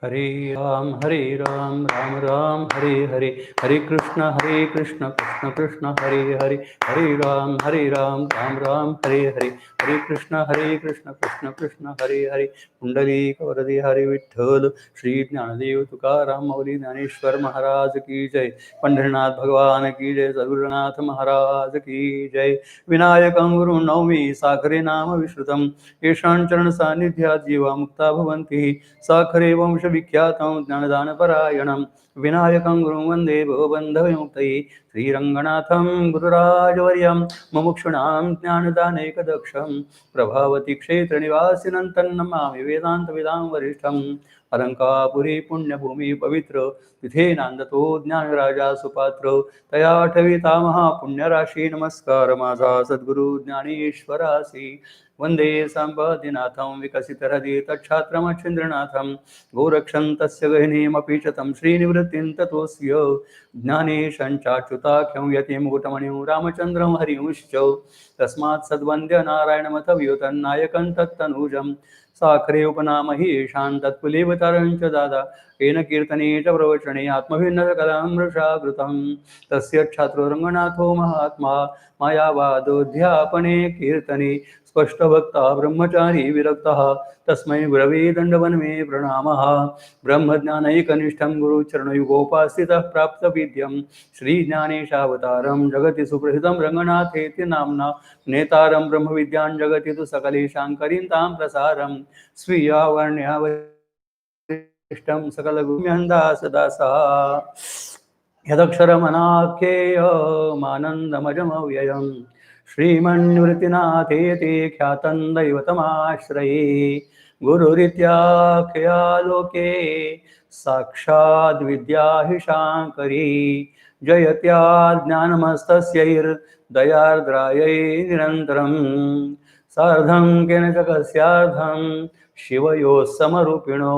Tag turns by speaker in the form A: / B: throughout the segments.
A: हरे राम राम राम हरे हरे, हरे कृष्ण कृष्ण कृष्ण हरे हरे, हरे राम राम हरे हरे, हरे कृष्ण कृष्ण कृष्ण हरे हरे. पुंडलिक वरदे हरे विठ्ठल. श्री ज्ञानदेव तुकाराम माऊली ज्ञानेश्वर महाराज की जय. पंढरीनाथ भगवान की जय. सद्गुरुनाथ महाराज की जय. विनायकं गुरुं नौमि साखरे नाम विश्रुतं, येषां चरण सान्निध्यात् जीवा मुक्ता भवन्ति. साखरे वंश विख्यातं ज्ञानदानपरायणं, विनायकं गुरुं वन्दे भवबन्धविमुक्तये. श्रीरङ्गनाथं गुरुराजवर्यं मुमुक्षूणां ज्ञानदानैकदक्षं, प्रभावती क्षेत्रनिवासिनं तन्नमामि वेदान्तविदां वरिष्ठम्. अलंकापुरी पुण्यभूमी पवित्र, तिथे नांदतो ज्ञानराजा सुपात्र. तया आठविता महापुण्यराशी, नमस्कार माझा सद्गुरु ज्ञानेश्वरासी. वंदे संपदिनाथं विकसितहृदि तच्छात्रमच्छिन्द्रनाथं, गोरक्षन्तस्य गहिनीमपि च तं श्रीनिवृत्तिं ततोऽस्य. ज्ञानेशञ्चाच्युताख्यं यतिमुकुटमणिं रामचन्द्रं हरिंश्च, तस्मात् सद्वन्द्य नारायणमथ व्योतन्नायकं तत्तनूजं. साखरे उपनामहि येषां तत्कुलीवतरं च दादा, येन कीर्तने च प्रवचने आत्मभिन्नकलामृषावृतं. तस्य छात्रो रङ्गनाथो महात्मा, मायावादोऽध्यापने कीर्तने स्पष्टभक्ता ब्रह्मचारी विरक्तः, तस्मै गुरवे दण्डवन्मे प्रणामः. ब्रह्मज्ञानैकनिष्ठं गुरुचरणयुगोपास्थितः प्राप्तविद्यं, श्रीज्ञानेशावतारं जगति सुप्रसिद्धं रङ्गनाथेति नाम्ना. नेतारं ब्रह्मविद्यां जगति तु सकलेषां करिन्तां प्रसारं, स्वीयावर्ण्यावरिष्टं सकलगुम्यन्दासदासः. यदक्षरमनाख्येयमानन्दमजमव्ययं, श्रीमन्निवृत्तिनाथेति ख्यातं दैवतमाश्रये. गुरुरित्याख्या लोके साक्षाद्विद्या हि शाङ्करी, जयत्याज्ञानमस्तस्यैर्दयार्द्रायै निरन्तरं. सार्धं केन च कस्यार्धं शिवयोः समरूपिणो,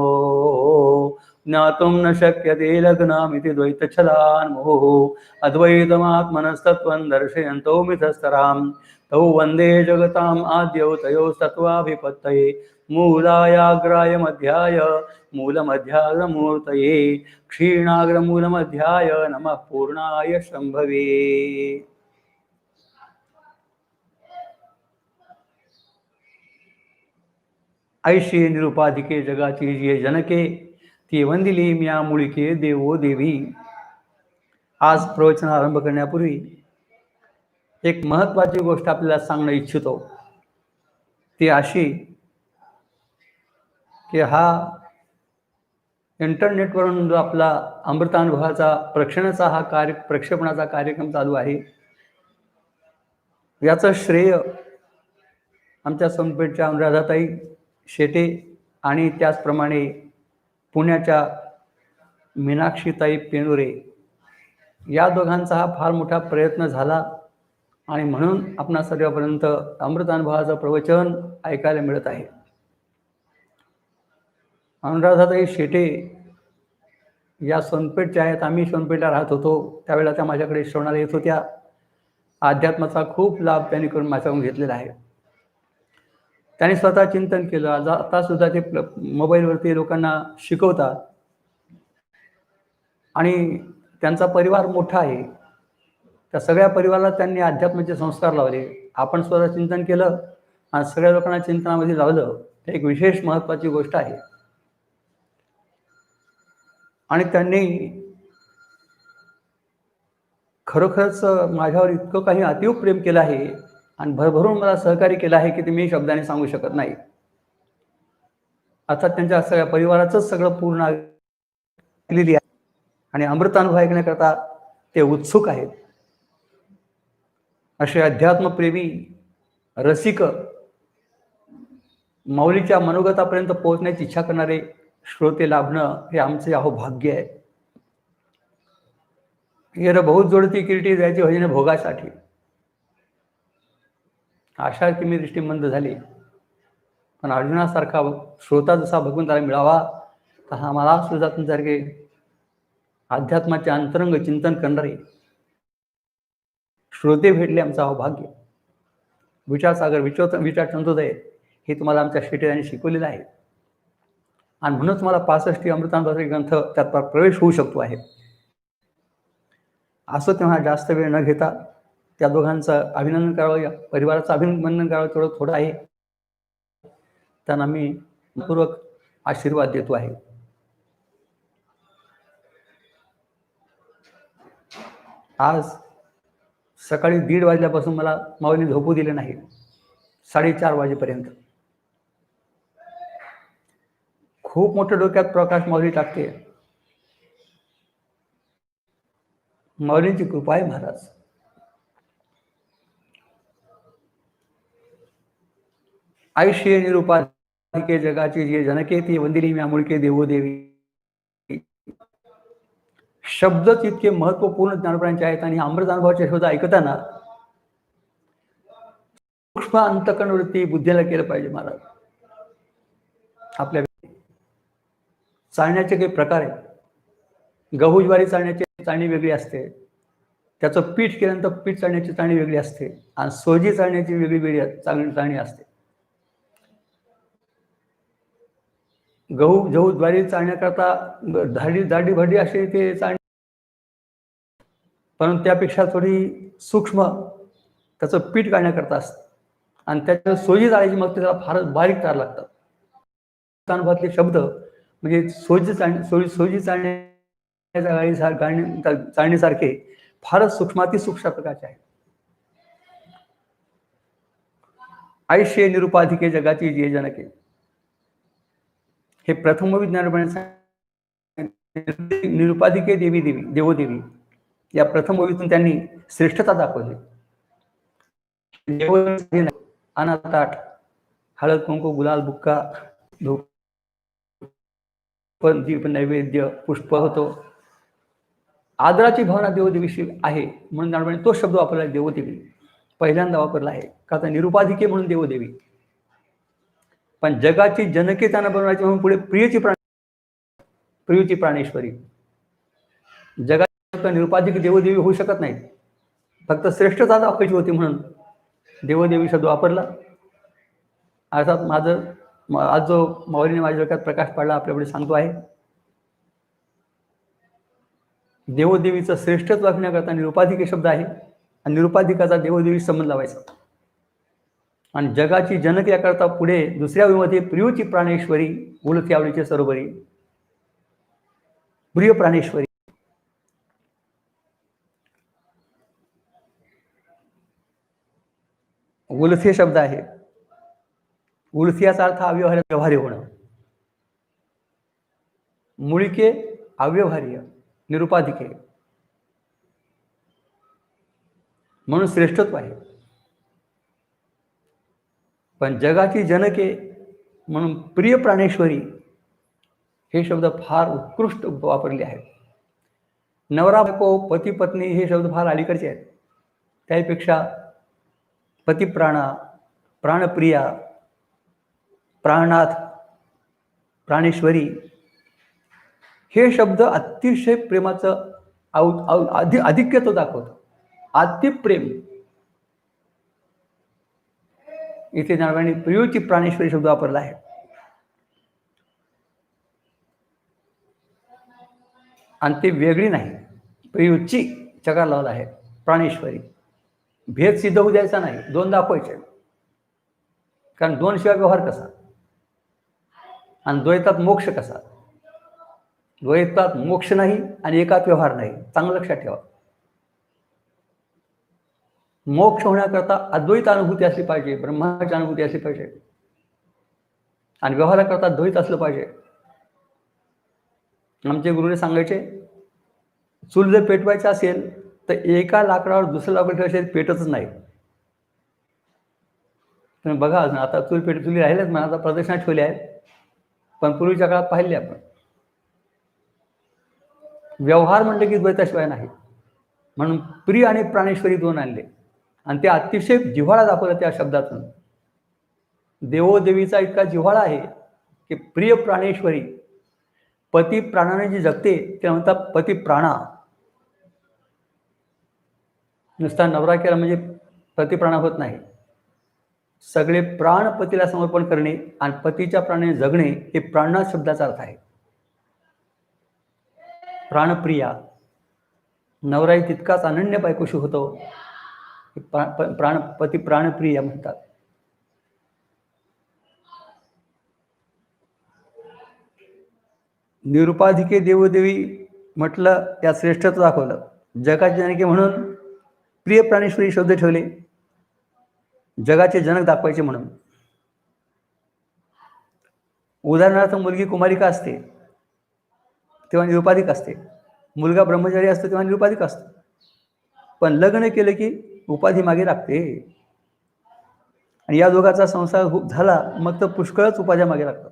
A: ज्ञातुं न शक्यते लग्नामिति द्वैतच्छलान्मुहुः. अद्वैतमात्मनस्तत्त्वं दर्शयन्तो मिथस्तरां, तौ वन्दे जगताम् आद्यौ तयोस्तत्त्वाभिपत्तये. मूलायाग्राय मध्याय मूलमध्याग्रमूर्तये, क्षीणाग्रमूलमध्याय नमः पूर्णाय शम्भवे. ऐशी निरुपाधिके जगाची जी जनके, ती वंदिली म्या मुळिके देवो देवी. आज प्रवचन आरंभ करण्यापूर्वी एक महत्त्वाची गोष्ट आपल्याला सांगणं इच्छितो. ती अशी की हा इंटरनेटवरून जो आपला अमृतानुभवाचा प्रक्षेपणाचा कार्यक्रम चालू आहे, याचं श्रेय आमच्या सोनपेठच्या अनुराधाताई शेटे आणि त्याचप्रमाणे पुण्याच्या मीनाक्षीताई पेनुरे या दोघांचा हा फार मोठा प्रयत्न झाला, आणि म्हणून आपणा सर्वांपर्यंत अमृतानुभवाचं प्रवचन ऐकायला मिळत आहे. अनुराधाताई शेटे या सोनपेठच्या आहेत. आम्ही सोनपेठला राहत होतो त्यावेळेला त्या माझ्याकडे श्रवणाला येत होत्या. अध्यात्माचा खूप लाभ त्यांनी करून माझ्याकडून घेतलेला आहे. त्यांनी स्वतः चिंतन केलं. आता सुद्धा ते मोबाईलवरती लोकांना शिकवतात, आणि त्यांचा परिवार मोठा आहे. त्या सगळ्या परिवाराला त्यांनी अध्यात्माचे संस्कार लावले. आपण स्वतः चिंतन केलं आणि सगळ्या लोकांना चिंतनामध्ये लावलं, हे एक विशेष महत्त्वाची गोष्ट आहे. आणि त्यांनी खरोखरच माझ्यावर इतकं काही अतीव प्रेम केलं आहे आणि भरभरून मला सहकार्य केलं आहे की ते मी शब्दाने सांगू शकत नाही. आता त्यांच्या सगळ्या परिवाराचंच सगळं पूर्ण केलेली आहे आणि अमृतानुभव ऐकण्याकरता ते उत्सुक आहेत. असे अध्यात्मप्रेमी रसिक, माऊलीच्या मनोगतापर्यंत पोहोचण्याची इच्छा करणारे श्रोते लाभणं हे आमचे अहोभाग्य आहे. येर बहुत जोडती किरीटी जायची भजने भोगासाठी. आशा की मी दृष्टी मंद झाली, पण अर्जुनासारखा श्रोता जसा भगवंताला मिळावा तसा मला सुद्धा तुमच्यासारखे अध्यात्माचे अंतरंग चिंतन करणारे श्रोते भेटले, आमचं अहोभाग्य. विचारसागर विचार चंदोदय हे तुम्हाला आमच्या शेटे यांनी शिकवलेलं आहे. आणि म्हणूनच मला 65 अमृतांधारी ग्रंथ त्यात प्रवेश होऊ शकतो आहे. असं तेव्हा जास्त वेळ न घेता त्या दोघांचं अभिनंदन करावं, या परिवाराचं अभिनंदन करावं थोडं आहे. त्यांना मी पूर्वक आशीर्वाद देतो आहे. आज सकाळी 1:30 वाजल्यापासून मला माऊली झोपू दिले नाही, 4:30 वाजेपर्यंत. खूप मोठं डोक्यात प्रकाश माऊली टाकते. माऊलींची कृपा आहे महाराज. आयुष्य निरुपाधिके जगाची जे जनके ती वंदिनी म्या मुळके देवोदेवी. शब्दच इतके महत्वपूर्ण ज्ञानप्राणांचे आहेत आणि अमृत अनुभवाचे शब्द ऐकताना सूक्ष्म अंतकरणवृत्ती बुद्धीला केलं पाहिजे महाराज. आपल्या चालण्याचे काही प्रकार आहेत. गहू ज्वारी चालण्याची चाळणी वेगळी असते, त्याचं पीठ केल्यानंतर पीठ चालण्याची चाळणी वेगळी असते, आणि सोजी चालण्याची वेगळी चाळणी असते. गहू ज्वारी चालण्याकरता दाढी भरडी अशी ते चाळणी, परंतु त्यापेक्षा थोडी सूक्ष्म त्याचं पीठ काढण्याकरता असतं, आणि त्याच्या सोजी चाळायची मग त्याला फारच बारीक तार लागतात. अनुभवातले शब्द म्हणजे सोजी चाळणीसारखे फारच सूक्ष्मातिसूक्ष्म प्रकारचे आहे. आयुष्य निरुपाधिके जगाची जे जनके, हे प्रथम विज्ञान निरुपाधिके देवोदेवी या प्रथम ओवीतून त्यांनी श्रेष्ठता दाखवली. अनाताट हळद कुंकू गुलाल बुक्का धूप दीप नैवेद्य पुष्प होतो. आदराची भावना देवदेवीशी आहे म्हणून तो शब्द वापरला देवदेवी पहिल्यांदा वापरला आहे. का तर निरुपाधिके म्हणून देवदेवी, पण जगाची जनके त्यांना बनवायची म्हणून पुढे प्रियची प्राणेश्वरी. जगात निरुपाधिक देवदेवी होऊ शकत नाही, फक्त श्रेष्ठता दाखवायची होती म्हणून देवदेवी शब्द वापरला. अर्थात माझं आज जो माऊलीने माझ्या डोक्यात प्रकाश पाडला आपल्यापुढे सांगतो आहे. देवदेवीचं श्रेष्ठत्व दाखवण्याकरता निरुपाधिके शब्द आहे, आणि निरुपाधिकाचा देवदेवी संबंध लावायचा. आणि जगाची जनक याकरता पुढे दुसऱ्या ओळीमध्ये प्रियची प्राणेश्वरी उलथी आवडीचे सरोवरी, प्रिय प्राणेश्वरी. उलथे शब्द आहे. उलथी याचा अर्थ अव्यवहार्य होणं. मुळिके अव्यवहार्य, निरुपाधिके म्हणून श्रेष्ठत्व आहे. पण जगाची जनके म्हणून प्रिय प्राणेश्वरी हे शब्द फार उत्कृष्ट वापरले आहेत. नवरा बायको पती पत्नी हे शब्द फार अलीकडचे आहेत. त्यापेक्षा पतिप्राणा, प्राणप्रिया, प्राणनाथ, प्राणेश्वरी हे शब्द अतिशय प्रेमाचं अधिक्यत्व दाखवतं. अतिप्रेम इथे नारायणी प्रियची प्राणेश्वरी शब्द वापरला आहे. आणि ते वेगळी नाही, प्रियची चकार लावला आहे प्राणेश्वरी. भेद सिद्ध होऊ द्यायचा नाही, दोन दाखवायचे. कारण दोन शिवाय व्यवहार कसा, आणि द्वैतात मोक्ष कसा. द्वैतात मोक्ष नाही आणि एकात व्यवहार नाही, चांगलं लक्षात ठेवा. मोक्ष होण्याकरता अद्वैत अनुभूती असली पाहिजे, ब्रह्माची अनुभूती असली पाहिजे, आणि व्यवहाराकरता द्वैत असलं पाहिजे. आमचे गुरुने सांगायचे, चूल जर पेटवायचं असेल तर एका लाकडावर दुसरं लाकूड ठेवायचे, पेटतच नाही. तुम्ही बघा, आता चुली राहिल्याच म्हणा, आता प्रदर्शनात ठेवले आहेत, पण पूर्वीच्या काळात पाहिले आपण. व्यवहार म्हणलं की द्वैताशिवाय नाही. म्हणून प्रिय आणि प्राणेश्वरी दोन आणले, आणि ते अतिशय जिव्हाळा दाखवला त्या शब्दातून. देवोदेवीचा इतका जिव्हाळा आहे की प्रिय प्राणेश्वरी, पती प्राणाने जी जगते ते म्हणतात पती प्राणा. नुसता नवरा केला म्हणजे पती प्राणा होत नाही. सगळे प्राण पतीला समर्पण करणे आणि पतीच्या प्राणाने जगणे हे प्राणनाथ शब्दाचा अर्थ आहे. प्राणप्रिया, नवराही तितकाच अनन्य बायकोशी होतो. पती प्राणप्रिया म्हणतात. निरुपाधिके देवदेवी म्हटलं, त्या श्रेष्ठत्व दाखवलं. जगाचे जनके म्हणून प्रिय प्राणेश्वरी शब्द ठेवले, जगाचे जनक दाखवायचे म्हणून. उदाहरणार्थ मुलगी कुमारिका असते तेव्हा निरुपाधिक असते, मुलगा ब्रह्मचारी असतो तेव्हा निरुपाधिक असतो. पण लग्न केलं की उपाधी मागे लागते. आणि या दोघांचा संसार झाला मग तर पुष्कळच उपाध्या मागे लागतात.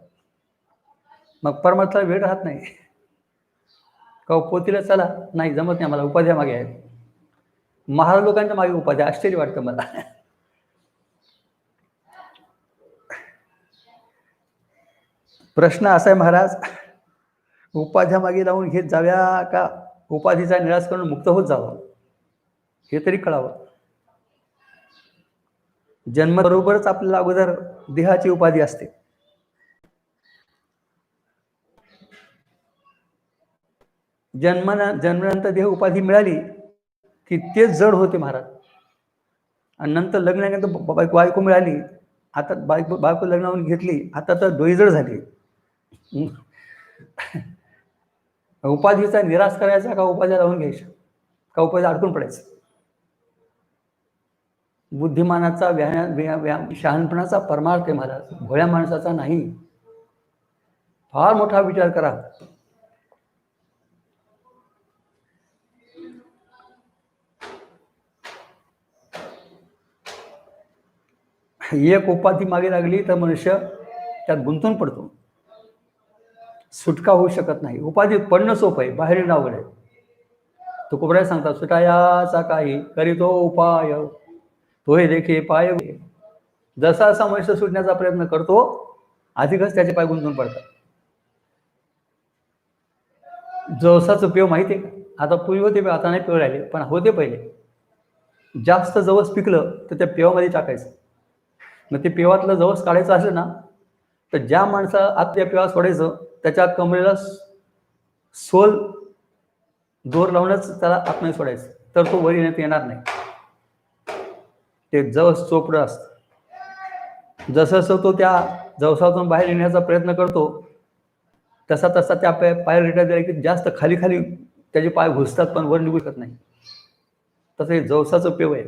A: मग परमार्थाला वेळ राहत नाही. का पोतीला चला, नाही जमत नाही मला, उपाध्या मागे आहेत. महाराज लोकांच्या मागे उपाध्या, आश्चर्य वाटतं मला. प्रश्न असा आहे महाराज, उपाध्या मागे लावून घेत जाव्या का उपाधीचा निराश करून मुक्त होत जावं, हे तरी कळावं. जन्माबरोबरच आपल्याला अगोदर देहाची उपाधी असते. जन्मानंतर देह उपाधी मिळाली की तेच जड होते महाराज. आणि नंतर लग्नानंतर बायको मिळाली, आता बायको लग्नावरून घेतली, आता तर डोई जड झाली. उपाधीचा निराश करायचा का उपाध्या लावून घ्यायच्या, का उपाध्या अडकून पडायचं. बुद्धिमानाचा शहाणपणाचा परमार्थ आहे महाराज, भोळ्या माणसाचा नाही. फार मोठा विचार करा. एक उपाधी मागे लागली तर मनुष्य त्यात गुंतून पडतो, सुटका होऊ शकत नाही. उपाधीत पडणं सोपं आहे, बाहेर येणं अवघड आहे. तुकोबराय सांगतात, सुटायाचा काही करीतो उपाय, तोही देखील पाय. जसा जसा मनुष्य सुटण्याचा प्रयत्न करतो अधिकच त्याचे पाय गुंतून पडतात. जवसाचं पेव माहिती आहे का? आता पूर्वी होते, आता नाही पेव राहिले, पण होते पहिले. जास्त जवस पिकलं तर त्या पेवामध्ये टाकायचं. मग ते पेवातलं जवस काढायचं असेल ना, तर ज्या माणसा आत त्या पेवा सोडायचं त्याच्या कमरेला सोल दोर लावूनच त्याला आतमध्ये सोडायचं, तर तो वरी नेता येणार नाही. ते जवस चोपडं असतं. जसं जसं तो त्या जवसातून बाहेर येण्याचा प्रयत्न करतो तसा तसा त्या पाय रेटा दिला की जास्त खाली खाली त्याचे पाय घुसतात, पण वर निघू शकत नाही. तसं हे जवसाचं पेव आहे.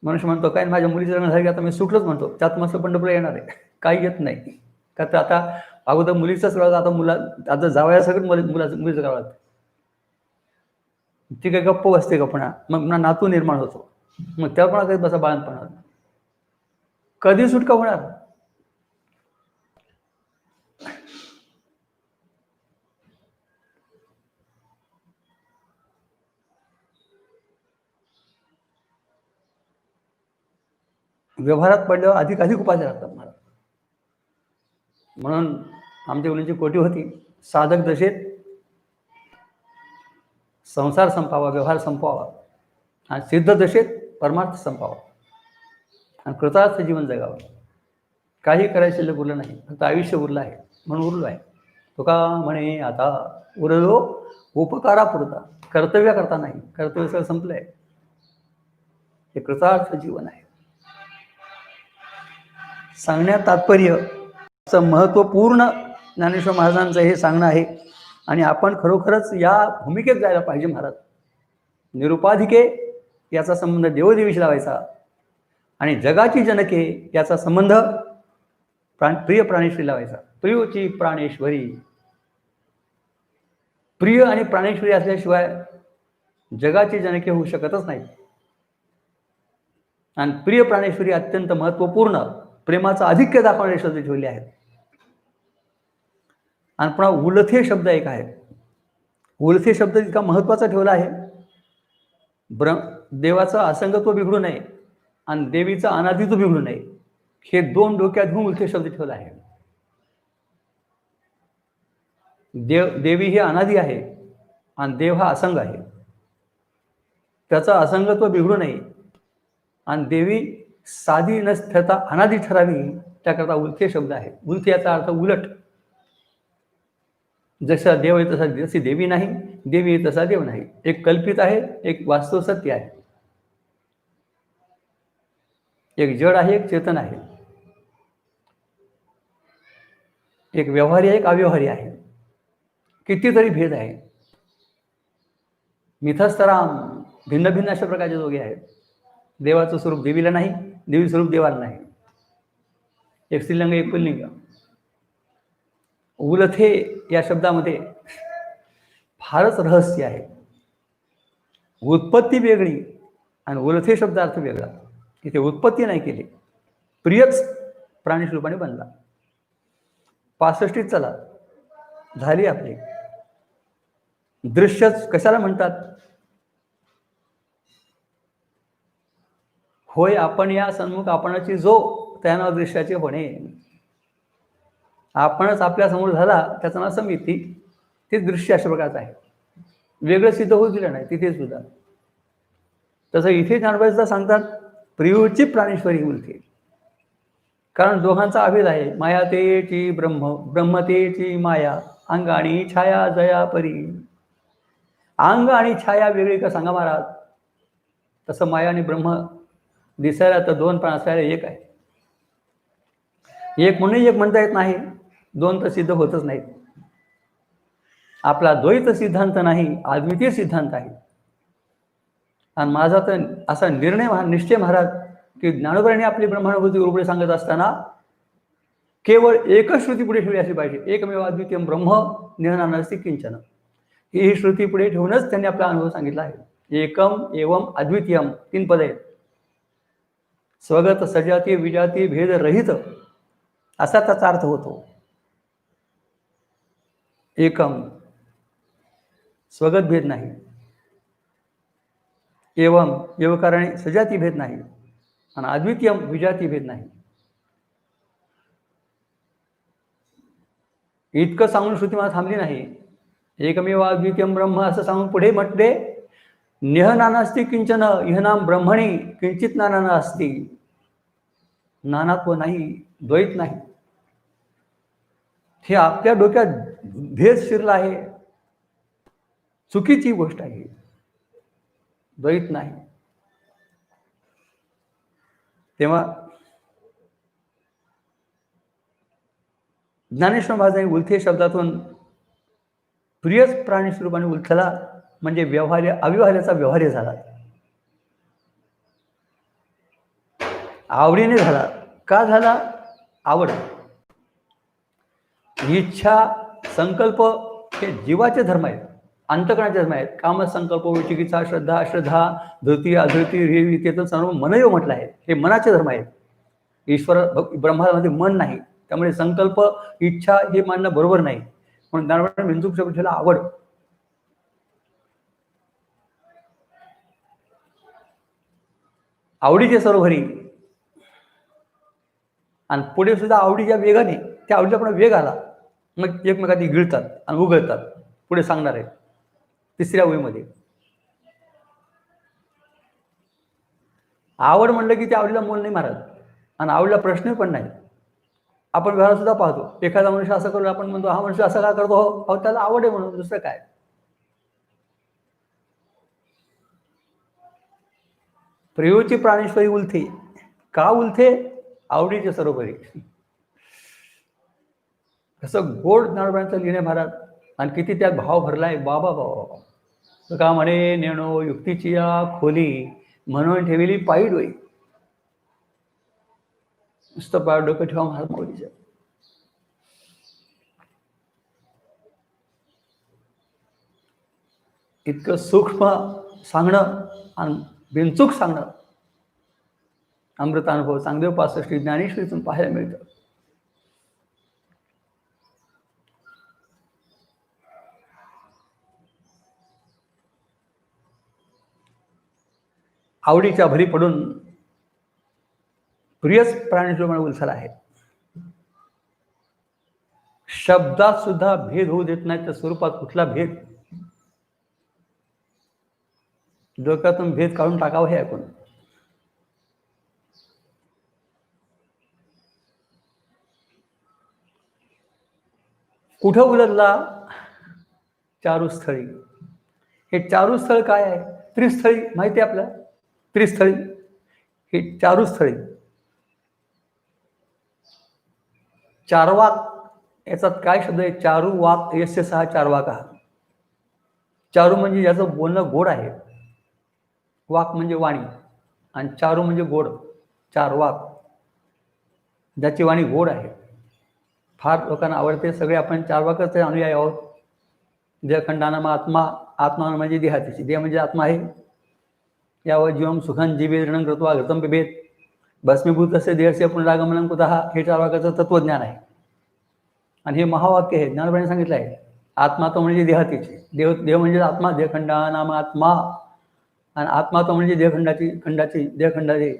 A: मनुष्य म्हणतो काय माझ्या मुलीचं लग्न झालं की आता मी सुटलंच म्हणतो, त्यात मस्त पंढरपूर येणार आहे, काही येत नाही. का तर आता अगोदर मुलीचंच करावं, आता जावया सगळं मुलीचं करावं लागतं. ती काही गप्प असते गप्पणा, मग पुन्हा नातू निर्माण होतो, मग त्यावर पण काही बसा बाळणपणा. कधी सुटका होणार? व्यवहारात पडल्यावर अधिक अधिक उपाध्या लागतात मला. म्हणून आमच्या मुलींची कोटी होती, साधक दशेत संसार संपावा, व्यवहार संपवावा, आणि सिद्ध दशेत परमार्थ संपावा, आणि कृतार्थ जीवन जगावं. काही करायचं शिल्लक उरलं नाही, फक्त आयुष्य उरलं आहे म्हणून उरलो आहे. तुका म्हणे आता उरलो उपकारा पुरता, कर्तव्य करता नाही, कर्तव्य सगळं संपलंय. हे कृतार्थ जीवन आहे. सांगण्यात तात्पर्य महत्वपूर्ण ज्ञानेश्वर महाराजांचं हे सांगणं आहे. आणि आपण खरोखरच या भूमिकेत जायला पाहिजे महाराज. निरुपाधिके याचा संबंध देवदेवीशी लावायचा, आणि जगाची जनके याचा संबंध प्रिय प्राणेश्वरी लावायचा. प्रियोची प्राणेश्वरी, प्रिय आणि प्राणेश्वरी असल्याशिवाय जगाची जनके होऊ शकतच नाही. आणि प्रिय प्राणेश्वरी अत्यंत महत्वपूर्ण प्रेमाचा अधिक्य दाखवणारे शब्द ठेवले आहेत. आणि पुन्हा उलथे शब्द एक आहे. उलथे शब्द इतका महत्वाचा ठेवला आहे. देवाचं असंगत्व बिघडू नये आणि देवीचं अनादित्व बिघडू नये, हे दोन डोक्यात घेऊन उलथे शब्द ठेवला आहे. देवी ही अनादी आहे आणि देव हा असंग आहे. त्याचं असंगत्व बिघडू नये आणि देवी साधी नसता अनादी ठरावी, त्याकरता उलथे शब्द आहे. उलथे याचा अर्थ उलट. जसा देव आहे तसा जशी देवी नाही, देवी आहे तसा देव नाही. एक कल्पित आहे, एक वास्तव सत्य आहे. एक जड आहे, एक चेतन आहे. एक व्यवहारी आहे, एक अव्यवहारी आहे. कितीतरी भेद आहे. मिथस्तराम, भिन्न भिन्न अशा प्रकारचे दोघे आहेत. देवाचं स्वरूप देवीला नाही, देवी स्वरूप देवाला नाही. एक स्त्रीलिंग, एक पुल्लिंग. उलथे या शब्दामध्ये फारच रहस्य आहे. उत्पत्ती वेगळी आणि उलथे शब्दार्थ वेगळा. इथे उत्पत्ती नाही केली, प्रियच प्राणीस्वरूपाने बनला. 65 चला झाली आपली. दृश्यच कशाला म्हणतात? होय आपण या सन्मुख आपणाची जो, त्यानं दृश्याचे होणे. आपणच आपल्या समोर झाला त्याचं नाव समिती, ते दृश्य अशा प्रकारचं आहे. वेगळं सिद्ध होऊ दिलं नाही तिथे सुद्धा. तसं इथे ज्ञानोबा सांगतात प्रियूची प्राणेश्वरी उलथे. कारण दोघांचा अभेद आहे. माया तेची ब्रह्म, ब्रह्म तेची माया, अंग आणि छाया जया परी. अंग आणि छाया वेगळी का सांगा महाराज? तसं माया आणि ब्रह्म दिसायला तर दोन, पण असायला एक आहे. एक म्हणून एक म्हणता येत नाही, दोन तर सिद्ध होतच नाहीत. आपला द्वैत सिद्धांत नाही, अद्वितीय सिद्धांत आहे. आणि माझा तर असा निश्चय महाराज की ज्ञानोबांनी आपली ब्रह्मानुभूती उरपडे सांगत असताना केवळ एकच श्रुती पुढे ठेवली असली पाहिजे. एकमेव अद्वितीय ब्रह्म निहना नसती किंचन. ही श्रुती पुढे ठेवूनच त्यांनी आपला अनुभव सांगितला आहे. एकम एवम अद्वितीयम, 3 पद आहेत. स्वगत सजाती विजाती भेद रहित असा त्याचा अर्थ होतो. एकम स्वगत भेद नाही, एवम एवकारणे सजाती भेद नाही, आणि अद्वितीयम विजाती भेद नाही. इतकं सांगून श्रुती मला थांबली नाही. एकमेव अद्वितीयम ब्रह्म असं सांगून पुढे म्हटले निह नानास्ती किंचन इहनाम ब्रह्मणी किंचित नाना असती. नानात्व नाही, द्वैत नाही. हे आपल्या डोक्यात भेद शिरला आहे, चुकीची गोष्ट आहे. द्वैत नाही. तेव्हा ज्ञानेश्वर महाराजांनी उलथे शब्दातून प्रियच प्राणी स्वरूपाने उलथला म्हणजे व्यवहार्य अव्यवहार्याचा व्यवहार्य झाला. आवडीने झाला. का झाला? आवड. इच्छा संकल्प हे जीवाचे धर्म आहेत, अंतकरणाचे धर्म आहेत. काम संकल्प विचिकित्सा श्रद्धा अश्रद्धा धृती अधृती हे सर्व मनयोग म्हटलं आहे. हे मनाचे धर्म आहेत. ईश्वर ब्रह्मामध्ये मन नाही, त्यामुळे संकल्प इच्छा हे मानणं बरोबर नाही. म्हणून ज्ञानोबांनी बिनचूक शब्द ठेवला आवड. आवडीचे सरोवरी आणि पुढे सुद्धा आवडीच्या वेगाने त्या आवडीला पण वेग आला, मग एकमेकांनी गिळतात आणि उघडतात. पुढे सांगणार आहे 3ऱ्या ओळीमध्ये. आवड म्हणलं की त्या आवडीला मोल नाही महाराज, आणि आवडीला प्रश्न पण नाही. आपण घरात सुद्धा पाहतो एखादा मनुष्य असं करून आपण म्हणतो हा मनुष्य असं का करतो, हो त्याला आवड आहे म्हणून, दुसरं काय. प्रियोची प्राणेश्वरी उलथे. का उलथे? आवडीचे सरोवरी. कसं गोड ज्ञानोबांचं लिहिणे महाराज, आणि किती त्यात भाव भरलाय. बाबा बाबा का म्हणे नेणो युक्तीची या खोली म्हणून ठेवली पायी डोई. नुसतं पाय डोकं ठेवा महाराज माऊलीच्या. इतकं सूक्ष्म सांगणं आणि बिनचूक सांगणं अमृतानुभव चांगदेव 65 ज्ञानेश्वरीतून पाहायला मिळतं. आवडीच्या भरी पडून प्रियच प्राणीप्रमाणे उलथला आहे. शब्दात सुद्धा भेद होऊ देत नाही, तर स्वरूपात कुठला भेद? डोक्यातून भेद काढून टाकावं हे ऐकून. कुठं उलटला? चारुस्थळी. हे चारुस्थळ काय आहे? त्रिस्थळी माहिती आहे आपल्याला, त्रिस्थळी. हे चारुस्थळी. चारवाक याच्यात काय शब्द आहे? चारू वाक यस्य सहा चारवाका. चारू म्हणजे ज्याचं बोलणं गोड आहे, वाक म्हणजे वाणी, आणि चारू म्हणजे गोड. चारवाक ज्याची वाणी गोड आहे, फार लोकांना आवडते. सगळे आपण चारवाकच अनुयायी आहोत. देहखंडानाम आत्मा, आत्मा म्हणजे देहातीची, देह म्हणजे आत्मा आहे. यावर जीवम सुखन जीवे ऋणं कृत्वा घृतं पिबेत भस्मीभूत असे देहस्य पुनरागमनं कुतः. हे चारवाकाचं तत्वज्ञान आहे. आणि हे महावाक्य आहे, ज्ञानोबाने सांगितलं आहे. आत्मा तो म्हणजे देहातीची, देह म्हणजे आत्मा, देहखंडानाम आत्मा, आणि आत्मा तो म्हणजे देहखंडाची.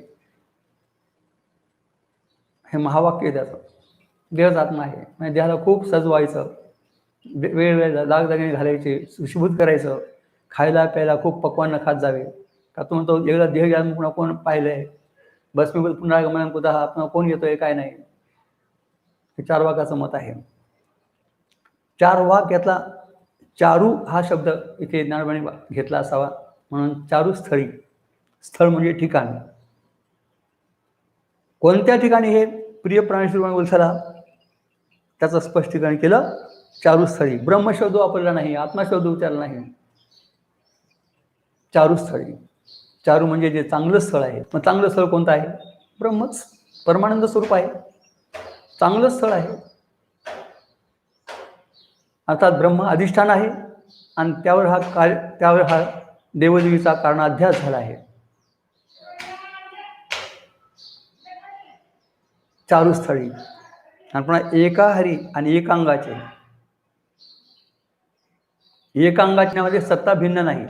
A: हे महावाक्य आहे त्याचं. देहच आत्मा आहे. म्हणजे देहाला खूप सजवायचं, वेगवेगळ्या दागदागिने घालायचे, सुशोभित करायचं, खायला प्यायला खूप पक्वान्न खात जावे. का तो म्हणतो एकदा देह घ्या, पुन्हा कोण पाहिलंय? भस्मीभूत पुनरागमनं कुतः, आपण कोण येतोय काय नाही. हे चारवाकाचं मत आहे. चारवाक यातला चारू हा शब्द इथे ज्ञानोबाने घेतला असावा, म्हणून चारुस्थळी. स्थळ म्हणजे ठिकाण. कोणत्या ठिकाणी? हे प्रिय प्राणेश्वर वत्सला त्याचं स्पष्टीकरण केलं. चारुस्थळी. ब्रह्मशब्द वापरला नाही, आत्माशब्द उच्चारला नाही. चारुस्थळी. चारू म्हणजे जे चांगलं स्थळ आहे. मग चांगलं स्थळ कोणतं आहे? ब्रह्मच, परमानंद स्वरूप आहे. चांगलं स्थळ आहे, अर्थात ब्रह्म अधिष्ठान आहे, आणि त्यावर हा देवदेवीचा कारणाध्यास झाला आहे. चारुस्थळी. आणि पुन्हा एकाहरी आणि एकांगाचे. एकांगाच्यामध्ये सत्ता भिन्न नाही,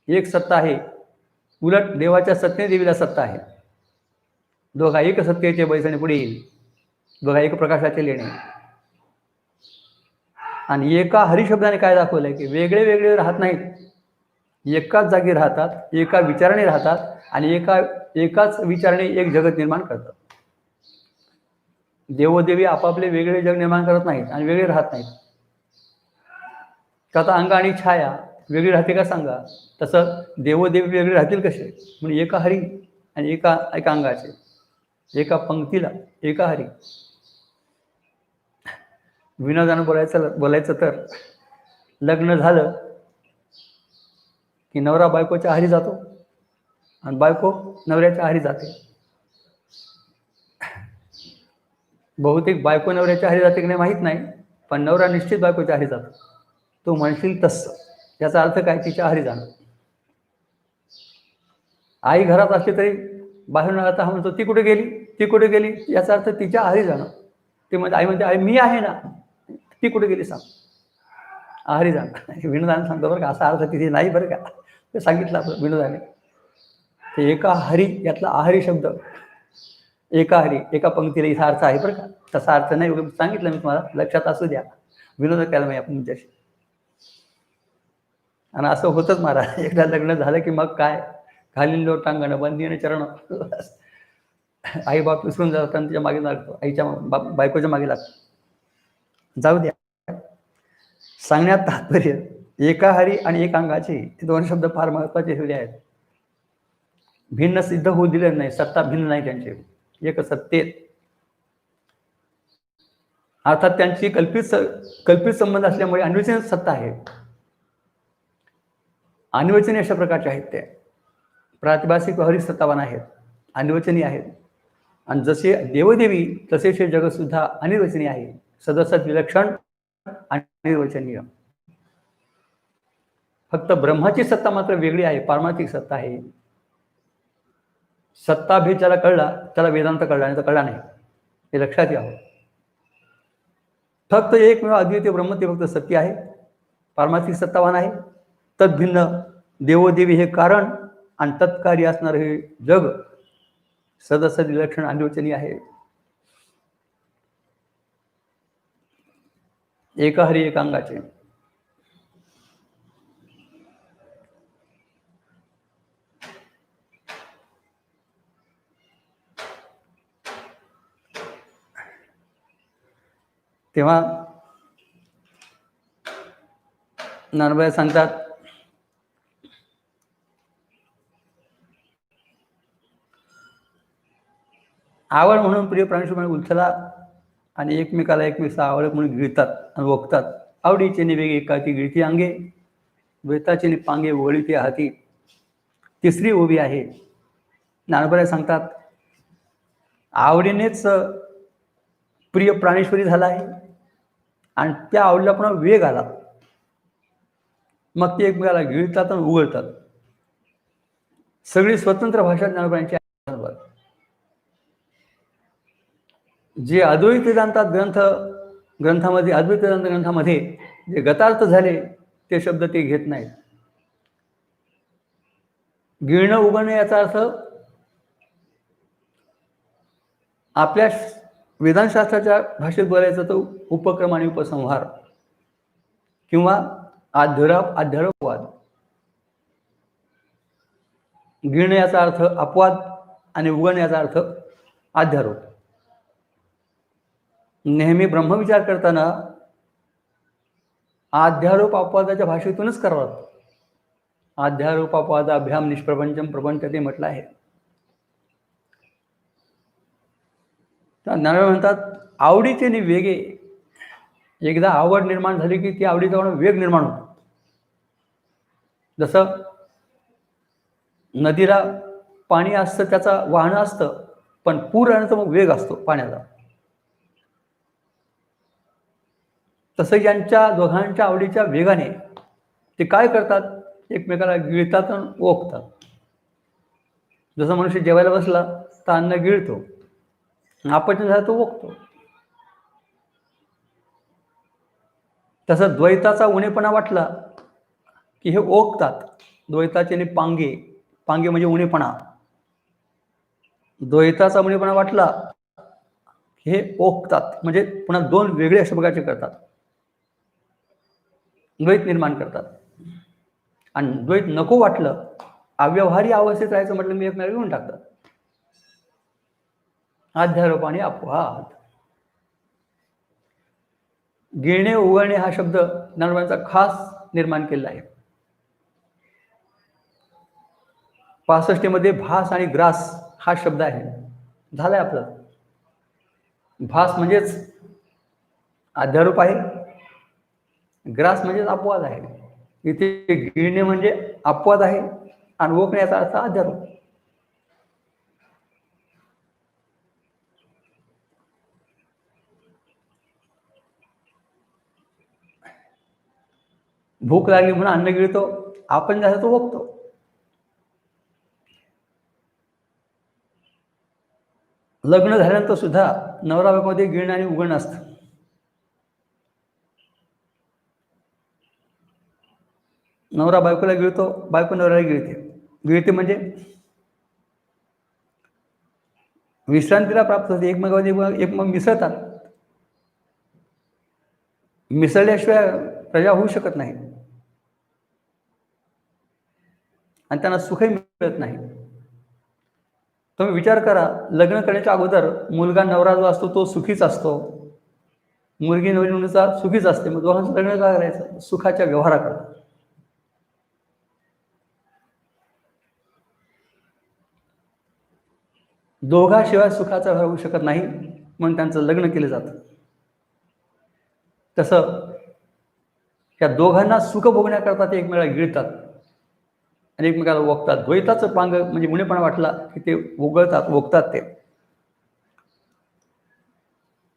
A: एक सत्ता आहे. उलट देवाच्या सत्तेने देवीला सत्ता आहे. दोघा एक सत्तेचे बैसणे पुढे येईल, दोघा एक प्रकाशाचे लेणे. आणि एका हरिशब्दाने काय दाखवलंय की वेगळे वेगळे राहत नाहीत, एकाच जागी राहतात, एका विचाराने राहतात, आणि एकाच विचाराने एक जगत निर्माण करतात. देवदेवी आपापले वेगळे जग निर्माण करत नाहीत आणि वेगळे राहत नाहीत. आता अंग आणि छाया वेगळी राहते का सांगा? तसं देवदेवी वेगळे राहतील कसे? म्हणजे एका हरी आणि एका अंगाचे, एका पंक्तीला एका हरी. विनोदानं बोलायचं तर लग्न झालं की नवरा बायकोच्या आहारी जातो, आणि बायको नवऱ्याच्या आहारी जाते. बहुतेक बायको नवऱ्याच्या आहारी जाते की नाही माहीत नाही, पण नवरा निश्चित बायकोच्या आहारी जातो. तो म्हणशील तसं. याचा अर्थ काय? तिच्या आहारी जाणं. आई घरात असली तरी बाहेरून आता हा म्हणतो ती कुठे गेली, याचा अर्थ तिच्या आहारी जाणं. ते म्हणजे आई म्हणते, आई मी आहे ना, ती कुठे गेली सांग, आहारी जाणं. विनोदाने सांगतो बरं का, असा अर्थ तिथे नाही बरं का, ते सांगितलं आपलं विनोदाने. ते एका हरी यातला आहारी शब्द, एका हरी एका पंक्तीला इथं अर्थ आहे बरं का, तसा अर्थ नाही सांगितलं मी तुम्हाला, लक्षात असू द्या. विनोद केला मी आपण तुमच्याशी. आणि असं होतंच महाराज, एकदा लग्न झालं की मग काय, खाली लोटांगण बंदीने चरण. आई बाप विसरून जातात आणि तिच्या मागे लागतो, आईच्या बायकोच्या मागे लागतो. जाऊ द्या. सांगण्यात तात्पर्य एकाहारी आणि एकांगाचे हे दोन शब्द फार महत्वाचे ठेवले आहेत. भिन्न सिद्ध होऊ दिले नाही, सत्ता भिन्न नाही त्यांचे, एक सत्तेत. अर्थात त्यांची कल्पित संबंध असल्यामुळे अन्वचन सत्ता आहे. अन्वचनी अशा प्रकारचे आहेत, ते प्रातिभासिक व्यवहारिक सत्तावान आहेत, अन्वचनी आहेत. आणि जसे देवदेवी तसेच हे जगत सुद्धा अनिर्वचनीय आहे, सदसद विलक्षण आणि अनिर्वचनीय. फक्त ब्रह्माची सत्ता मात्र वेगळी आहे, पारमार्थिक सत्ता आहे. सत्ता भेद ज्याला कळला त्याला वेदांत कळला, नाही तर कळला नाही, हे लक्षात यावं. फक्त एकमेव अद्वितीय ब्रह्म ते फक्त सत्य आहे, पारमार्थिक सत्तावान आहे. तद्भिन्न देवदेवी हे कारण आणि तत्कार्य असणारे हे जग सदसद विलक्षण अनिर्वचनीय आहे. एकाहरी एकांगाचे. तेव्हा ज्ञानोबा सांगतात, आवड म्हणून प्रिय प्राणीप्रमाणे उलथला आणि एकमेकाला आवड म्हणून गिळतात आणि ओकतात. आवडीचे वेगळे एकाची गिळती अंगे, द्वैताचे पांगे वळीते हाती. तिसरी ओवी आहे. ज्ञानोबा सांगतात, आवडीनेच प्रिय प्राणेश्वरी झाला आहे आणि त्या आवडीला पुन्हा वेग आला. मग ते एकमेकाला गिळतात आणि उघडतात. सगळी स्वतंत्र भाषा ज्ञानोबांची आहे. जे अद्वैत वेदांतात ग्रंथामध्ये जे गतार्थ झाले ते शब्द ते घेत नाहीत. गिळणं उघडणं याचा अर्थ आपल्या वेदांतशास्त्राच्या भाषेत बोलायचं तो उपक्रम आणि उपसंहार किंवा अध्यारोपवाद. गिळणं याचा अर्थ अपवाद आणि उघडणं याचा अर्थ अध्यारोप. नेहमी ब्रह्मविचार करताना अध्यारोप अपवादाच्या भाषेतूनच करावा लागतो. अध्यारोप अपवादाभ्याम निष्प्रपंचम प्रपंचते म्हटलं आहे. ज्ञानोबा म्हणतात, आवडीचे नि वेगे. एकदा आवड निर्माण झाली की ती आवडीचा वेग निर्माण होतो. जसं नदीला पाणी असतं, त्याचा वाहन असतं, पण पूर आल्यानंतर मग वेग असतो पाण्याचा. तसं यांच्या दोघांच्या आवडीच्या वेगाने ते काय करतात, एकमेकाला गिळतात आणि ओकतात. जसं मनुष्य जेवायला बसला तर अन्न गिळतो, अपचन झालं तो ओकतो. तसं द्वैताचा उणेपणा वाटला की हे ओकतात. द्वैताचे पांगे म्हणजे उणेपणा. द्वैताचा उणेपणा वाटला हे ओकतात, म्हणजे पुन्हा दोन वेगळे अशा प्रकारचे करतात, द्वैत निर्माण करतात. आणि द्वैत नको वाटलं, अव्यवहारी अवस्थेत राहायचं म्हटलं मी एकमेकाला घेऊन टाकतात. अध्यारोप आणि अपवाद. गिळणे उघडणे हा शब्द ज्ञानोबांचा खास निर्माण केला आहे. 65 मध्ये भास आणि ग्रास हा शब्द आहे. झालाय आपलं. भास म्हणजेच अध्यारोप आहे, ग्रास म्हणजेच अपवाद आहे. इथे गिळणे म्हणजे अपवाद आहे आणि ओकण्याचा अर्थ अध्यारोप. भूक लागली म्हणून अन्न गिळतो, आपण झालं तो ओकतो. लग्न झाल्यानंतर सुद्धा नवरा बायकोमध्ये गिळणं आणि उघडणं असतं. नवरा बायकोला गिळतो, बायको नवऱ्याला गिळते. गिळते म्हणजे विश्रांतीला प्राप्त होते, एकमेकांमध्ये एकमेक मिसळतात. मिसळल्याशिवाय प्रजा होऊ शकत नाही आणि त्यांना सुखही मिळत नाही. तुम्ही विचार करा, लग्न करण्याच्या अगोदर मुलगा नवरा जो असतो तो सुखीच असतो, मुलगी नवरीनुसार सुखीच असते. मग दोघांचं लग्न काय करायचं? सुखाच्या व्यवहाराकडे. दोघाशिवाय सुखाचा व्यवहार होऊ शकत नाही, म्हणून त्यांचं लग्न केलं जातं. तसं त्या दोघांना सुख भोगण्याकरता ते एकमेकाला गिळतात आणि एकमेकाला ओकतात. द्वैताचं पांग म्हणजे उणेपणा वाटला की ते उघडतात, ओकतात. ते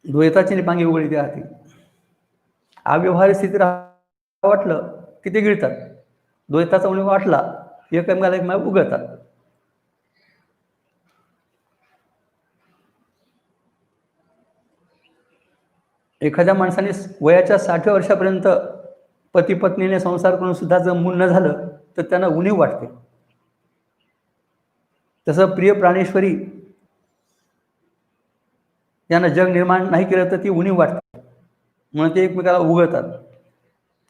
A: द्वैताची पांगे उघडली राहते. अव्यवहारी स्थिती वाटलं की ते गिळतात. द्वैताचा उणेपणा वाटला की एकमेकाला उघडतात. एखाद्या माणसाने वयाच्या 60 वर्षापर्यंत पती पत्नीने संसार करून सुद्धा जर मूल न झालं तर त्यांना उणीव वाटते. तसं प्रिय प्राणेश्वरी यांना जग निर्माण नाही केलं तर ती उणीव वाटते, म्हणून ते एकमेकाला उघडतात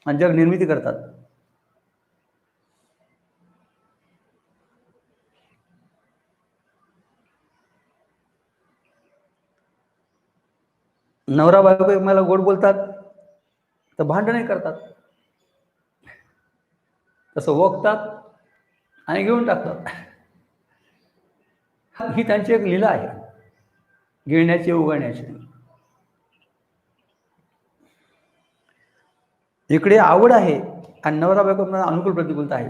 A: आणि जग निर्मिती करतात. नवरा बायको एकमेकाला गोड बोलतात तर भांडणही करतात. तसं ओकतात आणि घेऊन टाकतात. ही त्यांची एक लीला आहे, गिळण्याची उगळण्याची. इकडे आवड आहे आणि नवरा बायको अनुकूल प्रतिकूलता आहे.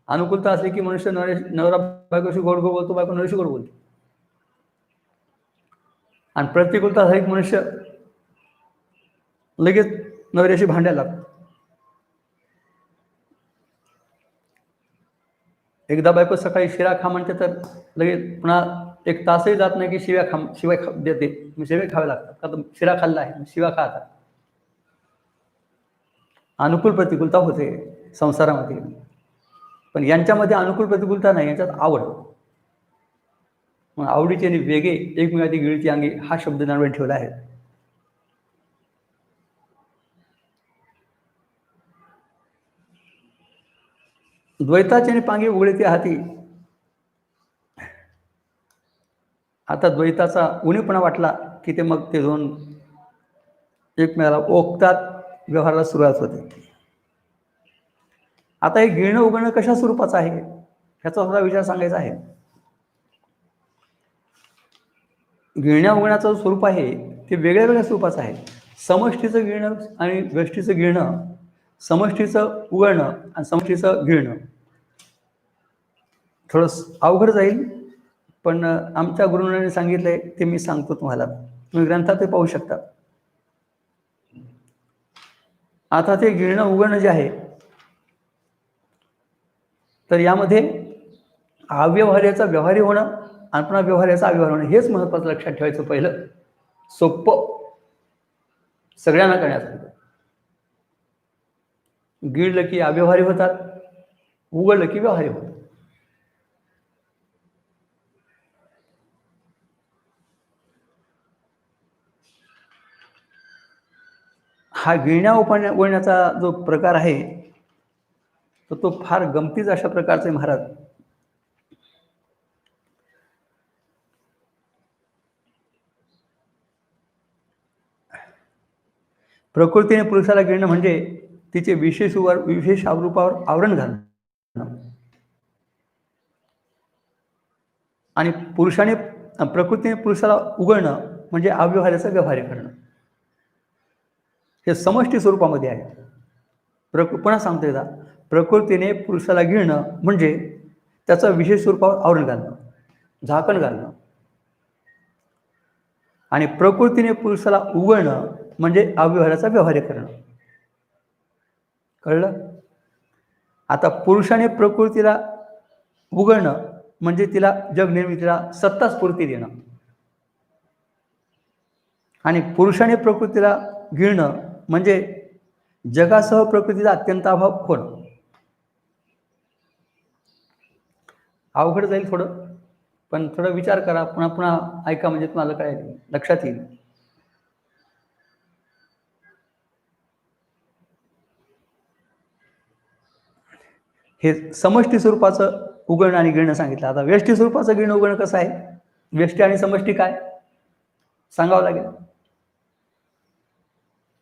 A: अनुकूलता असली की मनुष्य नवरा बायकोशी गोड गोड बोलतो, बायको नवऱ्याशी गोड बोलतो. आणि प्रतिकूलता असली की मनुष्य लगेच नवऱ्याशी भांडायला लागतो. एकदा बायको सकाळी शिरा खा म्हणते तर लगेच पुन्हा एक तासही जात नाही की शिवाय देते, शिवाय खावे लागतात. का तर शिरा खाल्ला आहे, शिवा खा आता. अनुकूल प्रतिकूलता होते संसारामध्ये, पण यांच्यामध्ये अनुकूल प्रतिकूलता नाही, यांच्यात आवड. मग आवडीचे आणि वेगळे एकमेकाची गिळती अंगी हा शब्द नव्याने ठेवला आहे. द्वैताचे पांगे उघडे ते हाती. आता द्वैताचा उणीपणा वाटला की ते मग ते दोन एकमेकाला ओकतात, व्यवहाराला सुरुवात होते. आता हे गिळणं उघडणं कशा स्वरूपाचं आहे ह्याचा थोडा विचार सांगायचा आहे. गिळण्या उघडण्याचं स्वरूप आहे ते वेगळ्या वेगळ्या स्वरूपाचं आहे. समष्टीचं गिळणं आणि व्यष्टीचं गिळणं, समष्टीचं उघडणं आणि समष्टीचं गिळणं थोडं अवघड जाईल, पण आमच्या गुरुनाने सांगितलंय ते मी सांगतो तुम्हाला. तुम्ही ग्रंथात ते पाहू शकता. आता ते गिळणं उघडणं जे आहे तर यामध्ये अव्यवहार्याचा व्यवहारी होणं आणि पुन्हा व्यवहार्याचा अव्यवहार होणं हेच महत्वाचं लक्षात ठेवायचं. पहिलं सोपं सगळ्यांना करण्यासाठी. गिळलं की अव्यवहारी होतात, उघडलं की व्यवहारी होतात. हा गिळण्या उघडण्याचा जो प्रकार आहे तर तो फार गमतीचा अशा प्रकारचे महाराज. प्रकृतीने पुरुषाला गिळणं म्हणजे तिचे विशेष रूपावर आवरण घालणं आणि प्रकृतीने पुरुषाला उघडणं म्हणजे अव्यवहार्याचा व्यवहार करणं. हे समष्टी स्वरूपामध्ये आहे. पुन्हा सांगतो एकदा, प्रकृतीने पुरुषाला गिळणं म्हणजे त्याचं विशेष स्वरूपावर आवरण घालणं, झाकण घालणं. आणि प्रकृतीने पुरुषाला उघडणं म्हणजे अव्यवहाराचा व्यवहार करणं. कळलं? आता पुरुषाने प्रकृतीला उघडणं म्हणजे तिला जगनिर्मितीला सत्ता स्फूर्ती देणं आणि पुरुषाने प्रकृतीला गिळणं म्हणजे जगासह प्रकृतीचा अत्यंत अभाव होणं. अवघड जाईल थोडं, पण थोडा विचार करा, पुन्हा पुन्हा ऐका म्हणजे तुम्हाला काय लक्षात येईल. हे समष्टी स्वरूपाचं उघडणं आणि गिळणं सांगितलं. आता व्यष्टी स्वरूपाचं गिळणं उघडणं कसं आहे? व्यष्टी आणि समष्टी काय सांगावं लागेल.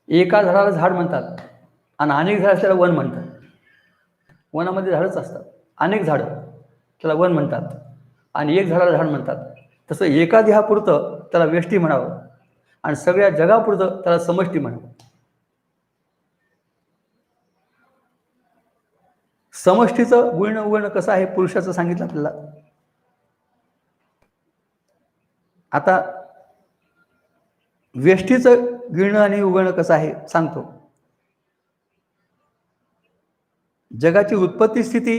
A: एका झाडाला झाड म्हणतात आणि अनेक झाड त्याला वन म्हणतात. वनामध्ये झाडच असतात, अनेक झाडं त्याला वन म्हणतात आणि एक झाडाला झाड म्हणतात. तसं एका देहापुरतं त्याला व्यष्टी म्हणावं आणि सगळ्या जगापुरतं त्याला समष्टी म्हणावं. समष्टीचं गिळणं उघडणं कसं आहे पुरुषाचं सांगितलं आपल्याला. आता व्यष्टीचं गिळणं आणि उघडणं कसं आहे सांगतो. जगाची उत्पत्ती स्थिती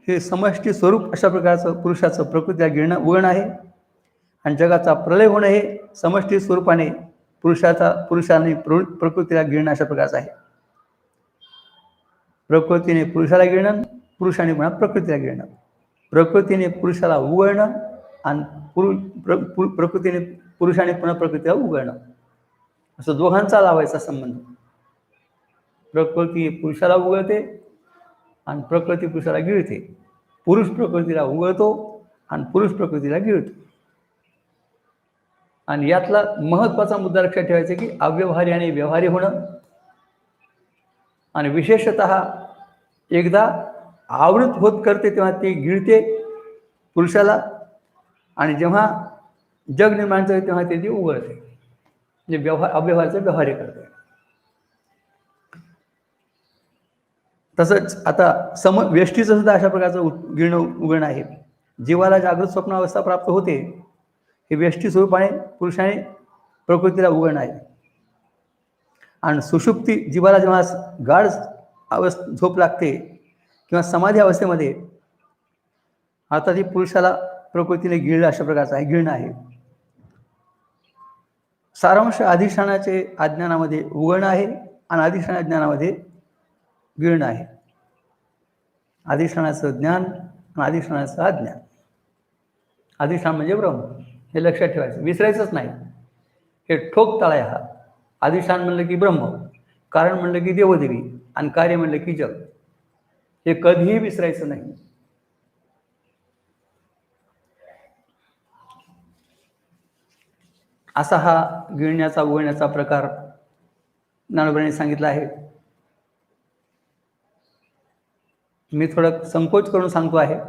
A: हे समष्टी स्वरूप अशा प्रकारचं पुरुषाचं प्रकृतीला गिळणं उघडणं आहे आणि जगाचा प्रलय होणं हे समष्टी स्वरूपाने पुरुषाने प्रकृतीला गिळणं अशा प्रकारचं आहे. प्रकृतीने पुरुषाला गिळणं, पुरुषाने पुन्हा प्रकृतीला गिळणं. प्रकृतीने पुरुषाला उघडणं आणि प्रकृतीने पुरुषाने पुन्हा प्रकृतीला उघडणं, असं दोघांचा लावायचा संबंध. प्रकृती पुरुषाला उघडते आणि प्रकृती पुरुषाला गिळते. पुरुष प्रकृतीला उघडतो आणि पुरुष प्रकृतीला गिळतो. आणि यातला महत्वाचा मुद्दा लक्षात ठेवायचा की अव्यवहारी आणि व्यवहारी होणं. आणि विशेषतः एकदा आवृत होत करते तेव्हा ती गिळते पुरुषाला, आणि जेव्हा जग निर्माण होते तेव्हा ती उघडते, म्हणजे व्यवहार अव्यवहाराचं व्यवहार्य करते. तसंच आता व्यष्टीचं सुद्धा अशा प्रकारचं गिळणं उघडणं आहे. जीवाला जागृत स्वप्नावस्था प्राप्त होते, हे व्यष्टी स्वरूपाने पुरुषाने प्रकृतीला उघडणं आहे. आणि सुषुप्ती जीवाला जेव्हा गाढ झोप लागते किंवा समाधी अवस्थेमध्ये, आता ती पुरुषाला प्रकृतीने गिळणं अशा प्रकारचं आहे, गिळणं आहे. सारांश अधिष्ठानाचे अज्ञानामध्ये उघडणं आहे आणि अधिष्ठान ज्ञानामध्ये गिळणं आहे. अधिष्ठानाचं ज्ञान आणि अधिष्ठानाचं अज्ञान. अधिष्ठान म्हणजे ब्रह्म, हे लक्षात ठेवायचं, विसरायचंच नाही. हे ठोक तळाय हा. अधिष्ठान म्हणलं की ब्रह्म, कारण म्हणलं की देवदेवी, आणि कार्य म्हणलं की जग. हे कधीही विसरायचं नाही. असा हा गिळण्याचा उघडण्याचा प्रकार ज्ञानोबांनी सांगितला आहे. मी थोडं संकोच करून सांगतो आहे.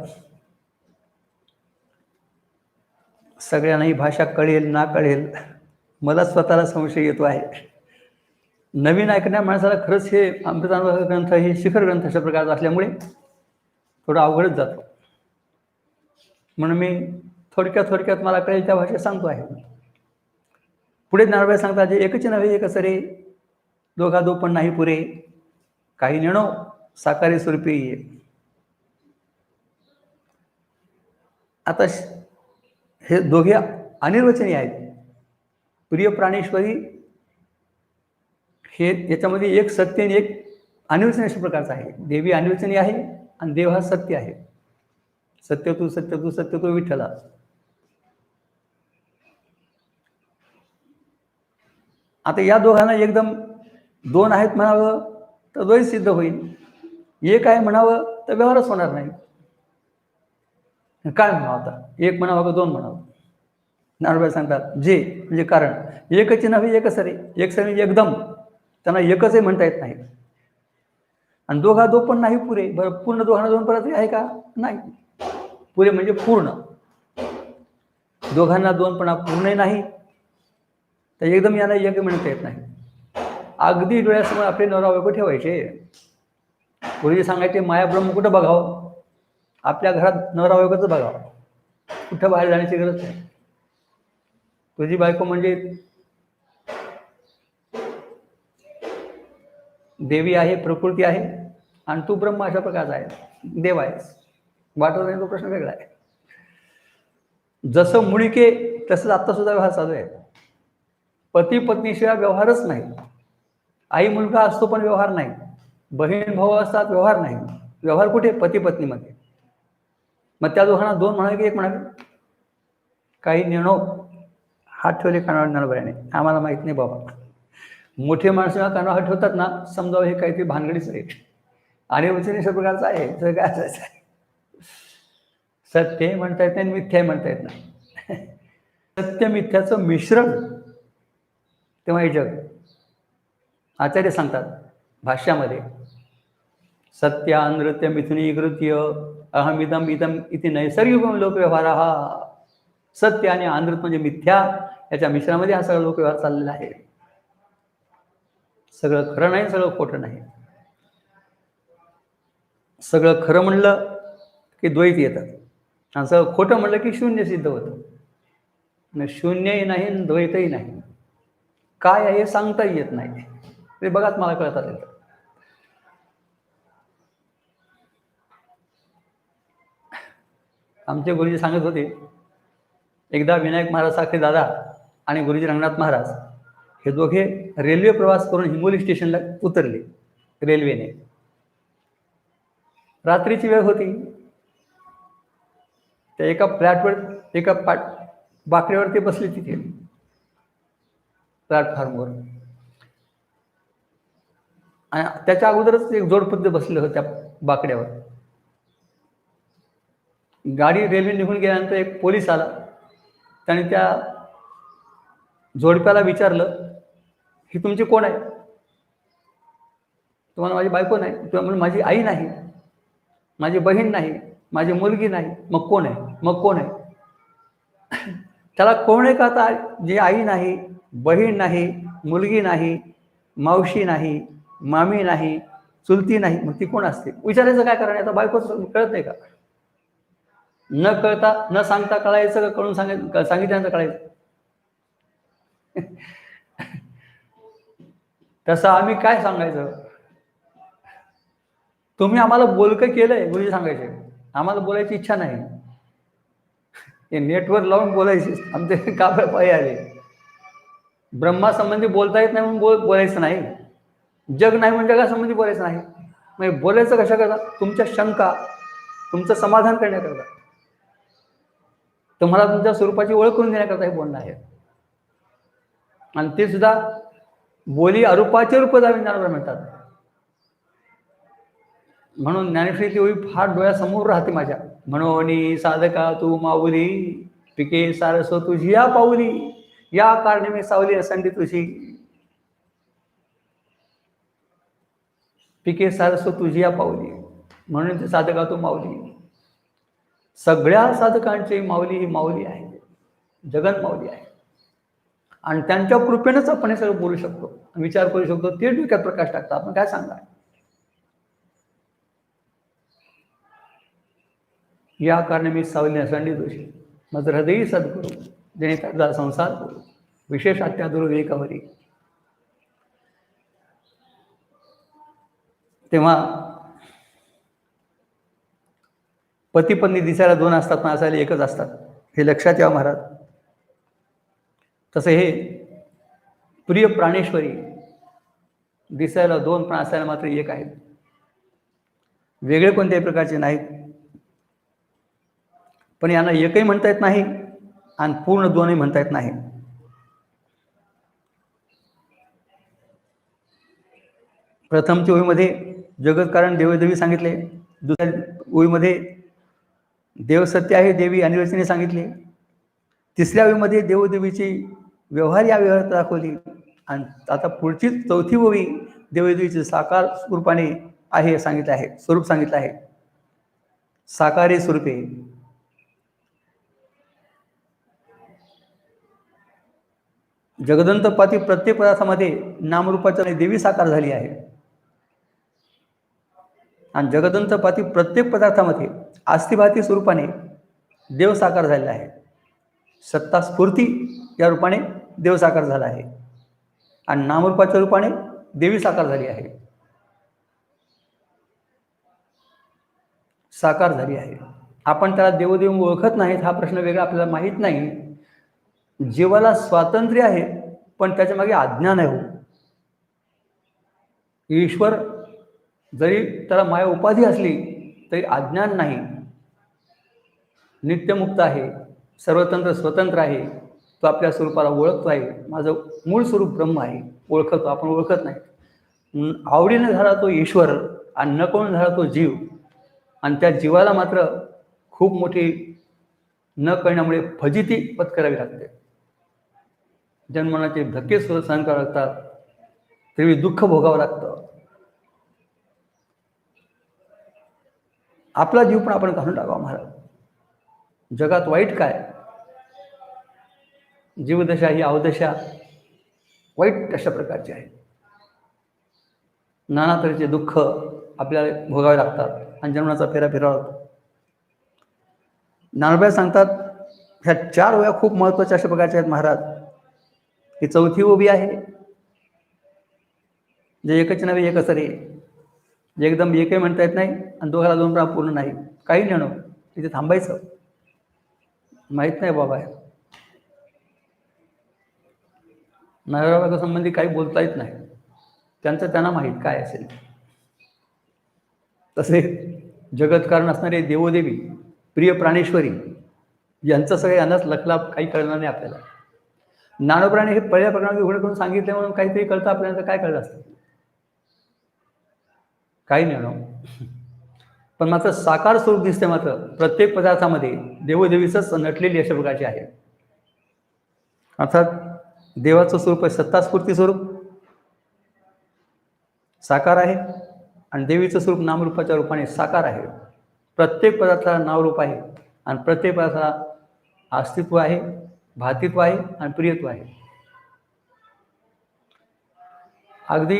A: सगळ्यांना ही भाषा कळेल ना कळेल, मला स्वतःला संशय येतो आहे. नवीन ऐकण्या माणसाला खरंच हे अमृतानुभव ग्रंथ हे शिखर ग्रंथ अशा प्रकारचा असल्यामुळे थोडं अवघडच जातो. म्हणून मी थोडक्यात मला कळेल त्या भाषेत सांगतो आहे. पुढे ज्ञानोबा सांगतात, जे एकच नव्हे एकच रे, दोघा दो पण नाही पुरे, काही नेणो साकारी स्वरूपी ये. आता हे दोघे अनिर्वचनीय आहेत. प्रिय प्राणेश्वरी हे याच्यामध्ये एक सत्य आणि एक अनिर्वचनीय अशा प्रकारचं आहे. देवी अनिर्वचनीय आहे आणि देव हा सत्य आहे. सत्य तू विठ्ठला. आता या दोघांना एकदम दोन आहेत म्हणावं तर द्वैत सिद्ध होईल, एक आहे म्हणावं तर व्यवहारच होणार नाही. काय म्हणावं आता, एक म्हणावं का दोन म्हणावं? ज्ञानोबा सांगतात, जे म्हणजे कारण एकच नव्हे एकच रे, एक सरी म्हणजे एकदम, त्यांना एकचही म्हणता येत नाही. आणि दोघा दो पण नाही पुरे. बरं, पूर्ण दोघांना दोन परात्री आहे का? नाही. पुरे म्हणजे पूर्ण. दोघांना दोनपणा पूर्णही नाही, तर एकदम याला एक म्हणता येत नाही. अगदी डोळ्यासमोर आपले नवरा बायको ठेवायचे. गुरुजी सांगायचे, माया ब्रह्म कुठं बघावं? आपल्या घरात नवरा बायकोच बघावं, कुठं बाहेर जाण्याची गरज नाही. तुझी बायको म्हणजे देवी आहे, प्रकृती आहे, आणि तू ब्रह्म अशा प्रकारचा आहे, देव आहेस. वाटत नाही तो प्रश्न वेगळा आहे. जसं मुळिके तसंच आता सुद्धा व्यवहार चालू आहे. पती पत्नीशिवाय व्यवहारच नाही. आई मुलगा असतो पण व्यवहार नाही. बहीण भाऊ असतात, व्यवहार नाही. व्यवहार कुठे? पती पत्नीमध्ये. मग त्या दोघांना दोन म्हणावे की एक म्हणावे? काही नेणो हात ठेवले कानावर ज्ञानोबाने, आम्हाला माहित नाही बाबा. मोठे माणसं कानावर हात ठेवतात ना, समजावं हे काहीतरी भानगडीच आहे, आणि वचन अशा प्रकारचं आहे. तर काय असायचं आहे, सत्य म्हणता येत नाही, मिथ्या म्हणता येत नाही. सत्य मिथ्याचं मिश्रण तेव्हा हे जग. आचार्य सांगतात भाष्यामध्ये, सत्या नृत्य मिथुनी कृत्य अहमिदम इदम इति नैसर्गिक लोकव्यवहार हा. सत्य आणि अनृत म्हणजे मिथ्या, याच्या मिश्रणामध्ये हा सगळा लोकव्यवहार चाललेला आहे. सगळं खरं नाही, सगळं खोटं नाही. सगळं खरं म्हणलं की द्वैत येतात, आणि सगळं खोटं म्हणलं की शून्य सिद्ध होतं. शून्यही नाही, द्वैतही नाही. काय आहे हे सांगताही येत नाही. ते बघाच मला कळत आलं. आमचे गुरुजी सांगत होते, एकदा विनायक महाराज साखरे दादा आणि गुरुजी रंगनाथ महाराज हे दोघे रेल्वे प्रवास करून हिंगोली स्टेशनला उतरले रेल्वेने. रात्रीची वेळ होती. त्या एका फ्लॅटवर एका बाकड्यावर ते बसले तिथे प्लॅटफॉर्मवर, आणि त्याच्या अगोदरच एक जोडपद्ध बसले होते त्या बाकड्यावर. गाडी रेल्वे निघून गेल्यानंतर एक पोलीस आला. त्याने त्या जोडप्याला विचारलं, ही तुमची कोण आहे? तुम्हाला माझी बायको नाही. तुम्हाला माझी आई नाही. माझी बहीण नाही, माझी मुलगी नाही, मग कोण आहे? मग कोण आहे? त्याला कोण आहे का आता? जी आई नाही, बहीण नाही, मुलगी नाही, मावशी नाही, मामी नाही, चुलती नाही, मग ती कोण असते? विचारायचं काय कारण? आता बायकोच कळत नाही का? न कळता न सांगता कळायचं का कळून सांगितल्यानंतर कळायचं? तसं आम्ही काय सांगायचं? तुम्ही आम्हाला बोलकं केलंय गुरुजी सांगायचे, आम्हाला बोलायची इच्छा नाही. हे नेटवर लावून बोलायचे आमचे काबळ पाय आले. ब्रह्मासंबंधी बोलता येत नाही म्हणून बोलायचं नाही, जग नाही म्हणजे जगासंबंधी बोलायचं नाही. मग बोलायचं कशा करता? तुमच्या शंका, तुमचं समाधान करण्याकरता, तुम्हाला तुमच्या स्वरूपाची ओळख करून देण्याकरता हे बोलणं आहे. आणि ते सुद्धा बोली अरूपाचे रूप दावी ज्ञानोबा म्हणतात. म्हणून ज्ञानेश्वरीची ओळी फार डोळ्यासमोर राहते माझ्या. म्हणून साधका तू माऊली, पिके सारसो तुझी या पाऊली, या कारणे मी सावली असंडी तुझी. पिके सारसो तुझी या पाऊली, म्हणून ते साधका तू माऊली. सगळ्या साधकांची माऊली ही माऊली आहे, जगन माऊली आहे. आणि त्यांच्या कृपेनंच आपण हे सगळं बोलू शकतो, विचार करू शकतो. ते डोक्यात प्रकाश टाकतात. आपण काय सांगणार? या कारणे मी सावली असंडी तुझी, माझं हृदयी सद्गुरू, जेणे त्याचा संसार करू, विशेष अत्यादुर विवेकावरी. तेव्हा पती पत्नी दिसायला दोन असतात पण असायला एकच असतात, हे लक्षात यावं महाराज. तसं हे प्रिय प्राणेश्वरी दिसायला दोन पण असायला मात्र एक आहेत, वेगळे कोणत्याही प्रकारचे नाहीत. पण यांना एकही म्हणता येत नाही आणि पूर्ण दोनही म्हणता येत नाही. प्रथमच्या ओळीमध्ये जगत कारण देवदेवी सांगितले, दुसऱ्या ओळीमध्ये देव सत्य आहे देवी अनिर्वचनीय सांगितले, तिसऱ्या ओळीमध्ये देवदेवीची व्यवहार या व्यवहारात दाखवली, आणि आता पुढची चौथी ओळी देवदेवीची साकार स्वरूपाने आहे सांगितले आहे, स्वरूप सांगितलं आहे. साकारे स्वरूपे जगदंतपाती प्रत्येक पदार्थामध्ये नामरूपाच्या देवी साकार झाली आहे, आणि जगदंतपाती प्रत्येक पदार्थामध्ये अस्थिभाती स्वरूपाने देव साकार झालेला आहे. सत्ता स्फूर्ती या रूपाने देव साकार झाला आहे, आणि नामरूपाच्या रूपाने देवी साकार झाली आहे, साकार झाली आहे. आपण त्याला देवदेव ओळखत नाहीत हा प्रश्न वेगळा, आपल्याला माहीत नाही. जीवाला स्वातंत्र्य आहे पण त्याच्या मागे अज्ञान आहे. ईश्वर जरी त्याला माया उपाधी असली तरी अज्ञान नाही, नित्यमुक्त आहे, सर्वतंत्र स्वतंत्र आहे. तो आपल्या स्वरूपाला ओळखतो आहे, माझं मूळ स्वरूप ब्रह्म आहे, ओळखतो. आपण ओळखत नाही. आवडीने झाला तो ईश्वर आणि नकळून झाला तो जीव, आणि त्या जीवाला मात्र खूप मोठी न कळण्यामुळे फजिती पत्करावी लागते. जन्मनाचे धक्के सहन करावे लागतात, तरी दुःख भोगावं लागतं. आपला जीव पण आपण घालून टाकावा महाराज. जगात वाईट काय? जीवदशा ही अवदशा वाईट अशा प्रकारची आहे. नाना तऱ्हेचे दुःख आपल्याला भोगावे लागतात आणि जन्माचा फेरा फिरावा लागतो. ज्ञानोबा सांगतात ह्या 4 ओव्या खूप महत्त्वाच्या अशा प्रकारच्या आहेत महाराज. ही चौथी ओवी आहे, जे एकच नव्हे एकच रे, एकदम एकही म्हणता येत नाही आणि दोघाला दोन प्राण पूर्ण नाही. काही नेणो तिथे थांबायचं. माहीत नाही बाबा, नारायणबाबा संबंधी काही बोलता येत नाही, त्यांचं त्यांना माहीत काय असेल. तसे जगत कारण असणारे देवोदेवी प्रिय प्राणेश्वरी यांचं सगळे यांनाच लखलाप काही कळणार नाही आपल्याला. ज्ञानोबाने हे पहिल्या प्रकरणात उघड करून सांगितले म्हणून काहीतरी कळतं आपल्याला. काय कळलं असतं? काही नाही. पण मात्र साकार स्वरूप दिसते मात्र प्रत्येक पदार्थामध्ये देवोदेवीच नटलेली अशा प्रकारची आहे. अर्थात देवाचं स्वरूप आहे सत्तास्फूर्ती स्वरूप, साकार आहे, आणि देवीचं स्वरूप नामरूपाच्या रूपाने साकार आहे. प्रत्येक पदार्थाला नावरूप आहे आणि प्रत्येक पदार्थाला अस्तित्व आहे, भातित्व आहे आणि प्रियत्व आहे. अगदी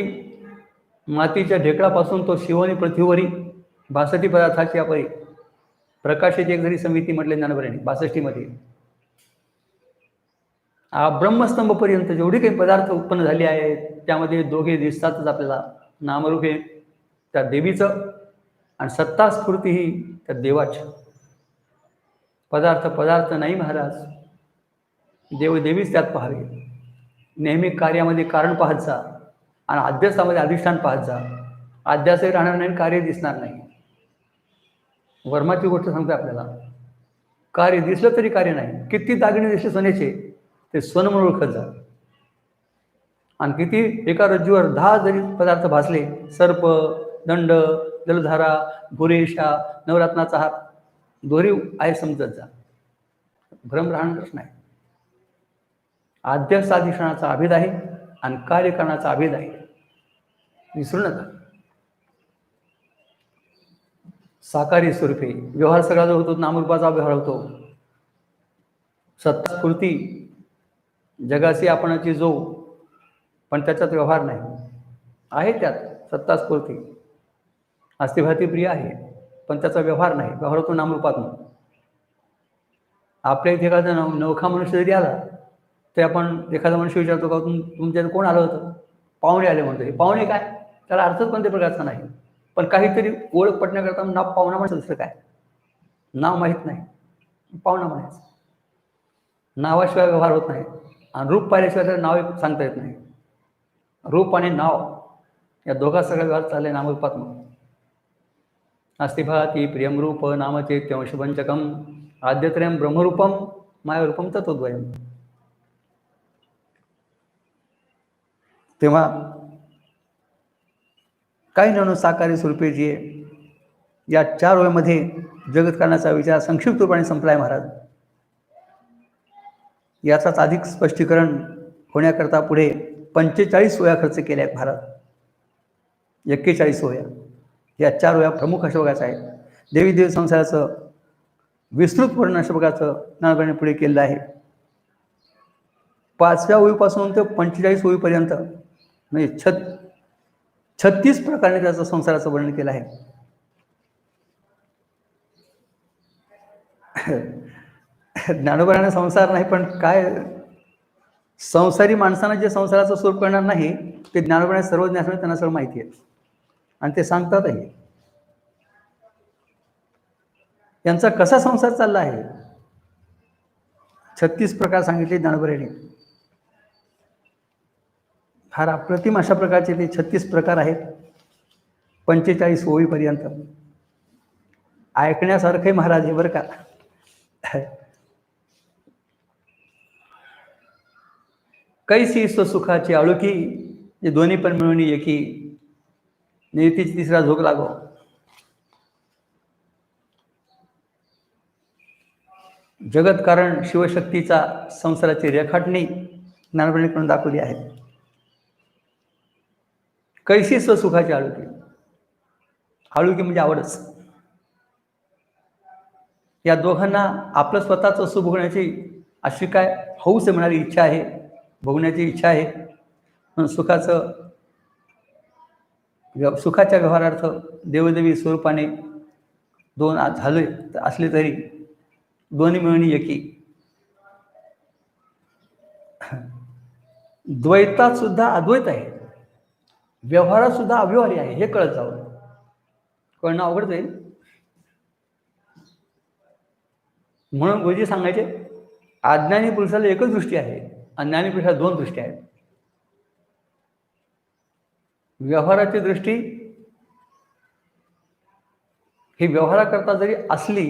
A: मातीच्या ढेकळापासून तो शिवनी पृथ्वीवरी 62 पदार्थाची अपरी प्रकाशाची एक जरी समिती म्हटले ज्ञानोबरांनी 62 मध्ये ब्रह्मस्तंभपर्यंत जेवढे काही पदार्थ उत्पन्न झाले आहेत त्यामध्ये दोघे दिसतातच आपल्याला. नामरूप हे त्या देवीचं आणि सत्ता स्फूर्ती ही त्या देवाची. पदार्थ नाही महाराज, देवदेवीच त्यात पाहावे. नेहमी कार्यामध्ये कारण पाहत जा आणि अध्यासामध्ये अधिष्ठान पाहत जा. अध्यासही राहणार नाही, कार्य दिसणार नाही. वर्माची गोष्ट सांगते आपल्याला, कार्य दिसलं तरी कार्य नाही. किती दागिने दिसले सोन्याचे, ते सोनं म्हणून ओळखत जा. आणि किती एका रज्जूवर 10 जरी पदार्थ भासले, सर्प, दंड, जलधारा, भुरेशा, नवरत्नाचा हार, दोरी आहे समजत जा. भ्रम राहणारच नाही. अध्यास अधिष्ठानाचा अभेद आहे आणि कार्यकारणाचा अभेद आहे, विसरू नका. साकारी स्वरूपे व्यवहार सगळा जो होतो नामरूपाचा व्यवहार होतो. सत्ता स्फूर्ती जगाची आपणाची जो, पण त्याच्यात व्यवहार नाही आहे. त्यात सत्ता स्फूर्ती अस्तिभाती प्रिय आहे, पण त्याचा व्यवहार नाही. व्यवहार होतो नामरूपातून. आपल्या इथे एखादा नवखा मनुष्य जरी आला ते आपण एखादा मनुष्य विचारतो का तुमच्याकडे कोण आलं होतं? पाहुणे आले म्हणतो. हे पाहुणे काय, त्याला अर्थच कोणत्या प्रकारचा नाही. पण काहीतरी ओळख पटण्याकरता नाव पाहुणा म्हणायचं. दुसरं काय, नाव माहीत नाही, पाहुणा म्हणायचं. नावाशिवाय व्यवहार होत नाही आणि रूप पाहिल्याशिवाय त्याचं नाव सांगता येत नाही. रूप आणि नाव या दोघा सगळ्या व्यवहार चालले नामरूपात्मक. अस्तिभाती प्रियम रूप नामचैत्यंशपंचकम आद्यत्रयम ब्रह्मरूपम मायारूपम तत्वद्वयम. तेव्हा काही नव्हतं साकारी स्वरूपे जे या 4 ओळीमध्ये जगत करण्याचा विचार संक्षिप्त रूपाने संपलाय महाराज. याचाच अधिक स्पष्टीकरण होण्याकरता पुढे 45 ओव्या खर्च केल्या आहेत महाराज. 41 ओव्या या 4 ओव्या प्रमुख अशोकाच्या आहेत. देवी देव संसाराचं विस्तृत वर्णन अशोकाचं ज्ञानोबरांनी पुढे केलेलं आहे. 5व्या ओळीपासून ते 45 ओळीपर्यंत म्हणजे 36 प्रकारे त्याचं संसाराचं वर्णन केलं आहे. ज्ञानोबरांना संसार नाही, पण काय संसारी माणसांना जे संसाराचं स्वरूप करणार नाही ते ज्ञानोबरांना सर्व ज्ञान त्यांना सर्व माहिती आहे आणि ते सांगतातही. यांचा कसा संसार चालला आहे 36 प्रकार सांगितले ज्ञानोबरांनी. फार अप्रतिम अशा प्रकारचे ते 36 प्रकार आहेत. 45 ओळीपर्यंत ऐकण्यासारखे महाराज हे बरं का. कैसी सुखाची आळुकी जे दोन्ही पण मिळून एकी नियतीची तिसरा झोक लागो. जगत कारण शिवशक्तीचा संसाराची रेखाटणी ज्ञानोबरांनी करून दाखवली आहे. कैसी सुखाची आळुकी. आळुकी म्हणजे आवडच. या दोघांना आपलं स्वतःचं सुख भोगण्याची अशी काय हौस मिळाली इच्छा आहे, भोगण्याची इच्छा आहे. म्हणून सुखाच्या व्यवहारार्थ देवदेवी स्वरूपाने 2 झाले असले तरी दोन्ही मिळून एकी. द्वैतात सुद्धा अद्वैत आहे, व्यवहारात सुद्धा अव्यवहारी आहे, हे कळत जावं. कळणं अवघड जाईल. म्हणून गुरुजी सांगायचे अज्ञानी पुरुषाला एकच दृष्टी आहे, अज्ञानी पुरुषाला 2 दृष्टी आहेत. व्यवहाराची दृष्टी ही व्यवहाराकरता जरी असली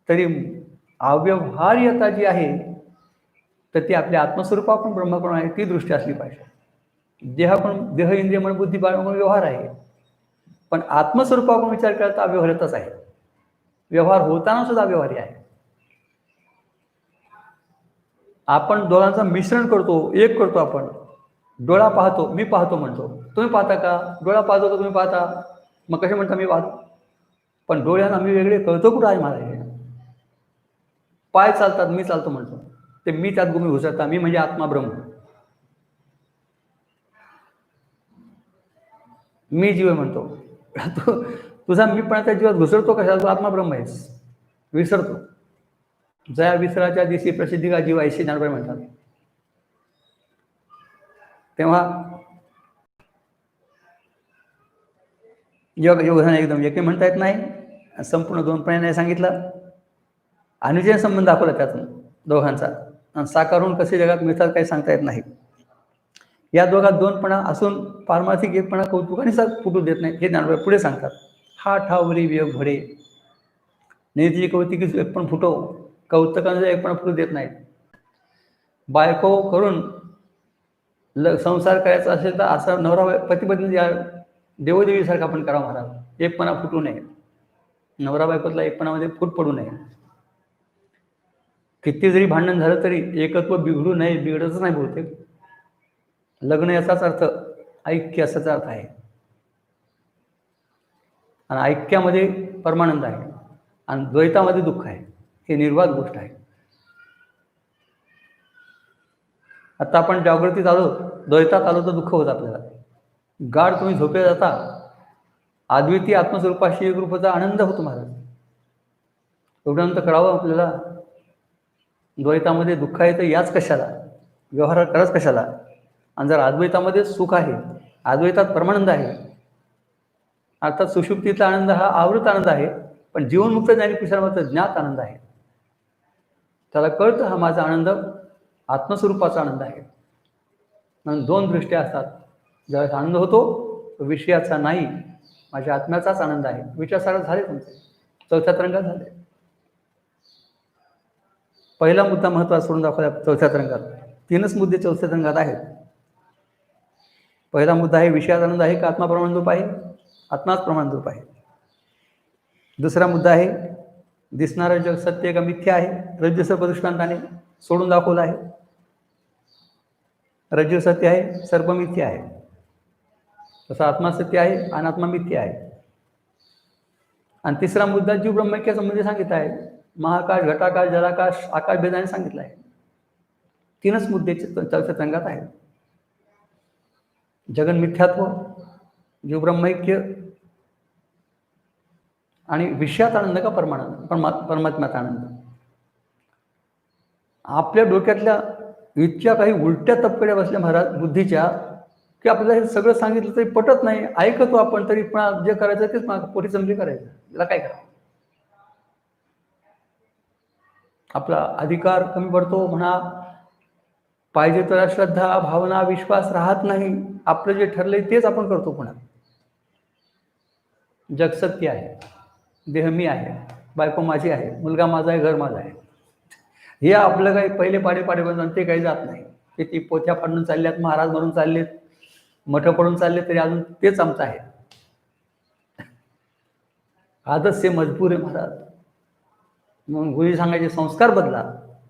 A: तरी अव्यवहार्यता जी आहे तर ती आपल्या आत्मस्वरूपातून ब्रह्माकडून आहे, ती दृष्टी असली पाहिजे. देह इंद्रिय मन बुद्धी बाळगून व्यवहार आहे, पण आत्मस्वरूपाकडून विचार करता अव्यवहार्यताच आहे. व्यवहार होताना सुद्धा व्यवहारी आहे. आपण दोघांचं मिश्रण करतो, एक करतो. आपण डोळा पाहतो, मी पाहतो म्हणतो. तुम्ही पाहता का? डोळा पाहतो का तुम्ही पाहता? मग कसे म्हणता मी पाहतो? पण डोळ्यानं आम्ही वेगळे, कळतो कुठं आहे मला हे? पाय चालतात, मी चालतो म्हणतो, ते मी त्यात गुमी घुसरता, मी म्हणजे आत्मा ब्रह्म, मी जीव म्हणतो. तुझा मी पण त्या जीवात घुसरतो कशाला? तू आत्मा ब्रह्म आहेस, विसरतो. जया विसराच्या दिवशी प्रसिद्धी का जीव ऐशी ज्ञानोबा म्हणतात. तेव्हा योगधान एकदम एके म्हणता येत नाही, संपूर्ण 2 प्राण्यांनी सांगितलं. अनुजय संबंध दाखवला त्यातून दोघांचा, आणि साकारून कसे जगात मिळतात काही सांगता येत नाही. या दोघात 2पणा असून पारमार्थिक एकपणा कौतुकाने फुटू देत नाही, हे ज्ञानोबा पुढे सांगतात. हा ठावरी वियोग भडे, नेती कौतिकी एक पण फुटो, कौतुकाने एक पण फुटू देत नाही. बायको करून संसार करायचा असेल तर असा नवरा पती या देवोदेवीसारखा आपण करावा महाराज, एकपणा फुटू नये, नवरा बायकोतला एकपणामध्ये फूट पडू नये. किती जरी भांडण झालं तरी एकत्व बिघडू नये, बिघडतच नाही बहुतेक. लग्न याचाच अर्थ ऐक्य असाचा अर्थ आहे, आणि ऐक्यामध्ये परमानंद आहे आणि द्वैतामध्ये दुःख आहे, हे निर्वाद गोष्ट आहे. आता आपण जागृतीत आलो, द्वैतात आलो तर दुःख होतं आपल्याला. गाढ तुम्ही झोपे जाता, अद्वितीय आत्मस्वरूपाशी एक रूपाचा आनंद होतो महाराज. एवढ्यानंतर करावं आपल्याला, द्वैतामध्ये दुःख आहे तर याच कशाला, व्यवहार कराच कशाला. आणि जर अद्वैतामध्ये सुख आहे, अद्वैतात परमानंद आहे, अर्थात सुषुप्तीतला आनंद हा आवृत आनंद आहे, पण जीवनमुक्त ज्ञानी पुरुषाला ज्ञात आनंद आहे. त्याला कळतं हा माझा आनंद आत्मस्वरूपाचा आनंद आहे. म्हणून 2 दृष्ट्या असतात. ज्यावेळेस आनंद होतो विषयाचा नाही, माझ्या आत्म्याचाच आनंद आहे. विचार झाले तुमचे, 4थ्या तरंगात झाले. पहिला मुद्दा महत्त्वाचा सोडून दाखवला 4थ्या तरंगात. 3च मुद्दे 4थ्या तरंगात आहेत. पहिला मुद्दा आहे विषयाचा आनंद आहे का आत्मा प्रमाणरूप आहे, आत्माच प्रमाणरूप आहे. दुसरा मुद्दा आहे दिसणारं जग सत्य का मिथ्या आहे, रज्जू दृष्टांताने सोडून दाखवलं आहे. रज्जू सत्य आहे, सर्प मिथ्या आहे. तसं आत्मा सत्य आहे, अनात्मा मिथ्या आहे. आणि तिसरा मुद्दा जीव ब्रह्मैक्य संबंधी सांगितला आहे. महाकाश, घटाकाश, जलाकाश, आकाश भेदाने सांगितलं आहे. 3च मुद्दे 4थ्या तरंगात आहेत. जगन मिथ्यात्व, जीव ब्रह्मैक्य आणि विषयात आनंद का परमानंद, परमात्म्यात आनंद. आपल्या डोक्यातल्या इतक्या काही उलट्या तपकड्या बसल्या महाराज बुद्धीच्या, की आपल्याला हे सगळं सांगितलं तरी पटत नाही. ऐकतो आपण तरी पण जे करायचं तेच पोटी जमली करायचं, त्याला काय करा. आपला अधिकार कमी पडतो म्हणा, पाहिजे तर श्रद्धा, भावना, विश्वास राहत नाही. आपलं जे ठरलंय तेच आपण करतो. पुन्हा जग सत्य आहे, देह मी आहे, बायको माझी आहे, मुलगा माझा आहे, घर माझं आहे. हे आपलं काही पहिले पाडे बनवून ते काही जात नाही. ते ती पोथ्या पाडून चालल्यात, महाराज म्हणून चाललेत, मठ पडून चालले, तरी अजून तेच आमचं आहे. आदत से मजबूर आहे महाराज. मग गुरुजी सांगायचे संस्कार बदला.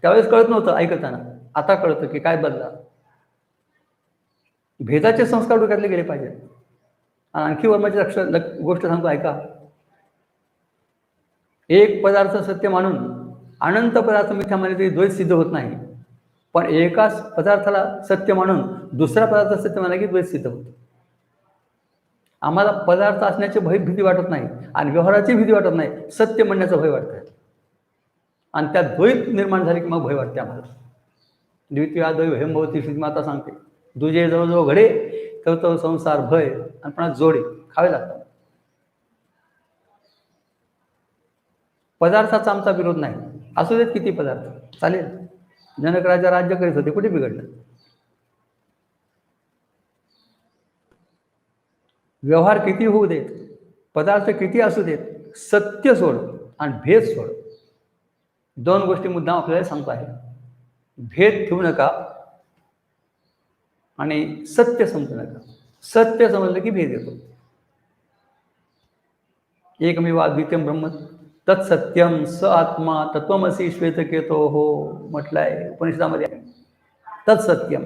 A: त्यावेळेस कळत नव्हतं ऐकताना, आता कळतं की काय बदला. भेदाचे संस्कार डोक्यातले गेले पाहिजेत. आणखी वर्माची गोष्ट सांगतो ऐका. एक पदार्थ सत्य मानून अनंत पदार्थ मिथ्या मानले तरी द्वैत सिद्ध होत नाही. पण एकाच पदार्थाला सत्य मानून दुसरा पदार्थ सत्य मानला की द्वैत सिद्ध होतो. आम्हाला पदार्थ असण्याची भीती वाटत नाही आणि व्यवहाराची भीती वाटत नाही, सत्य म्हणण्याचं भय वाटतं. आणि त्या द्वैत निर्माण झाले की मग भय वाटते आम्हाला. द्वितीय दैव हेमभवती श्री माता सांगते, दुजे जवळजवळ घडे तर संसार भय आणि पुन्हा जोडे खावे लागतात. पदार्थाचा आमचा विरोध नाही, असू देत किती पदार्थ चालेल. जनक राजा राज्य करीत होते, कुठे बिघडलं. व्यवहार किती होऊ देत, पदार्थ किती असू देत, सत्य सोड आणि भेद सोड. 2 गोष्टी मुद्दाम आपल्याला सांगतो आहे. भेद ठेवू नका आणि सत्य समजू नका. सत्य समजलं की भेद येतो. एकमेव अद्वितीयम ब्रह्म तत्सत्यम स आत्मा तत्वमसी श्वेतकेतो हो म्हटलंय उपनिषदामध्ये. तत्सत्यम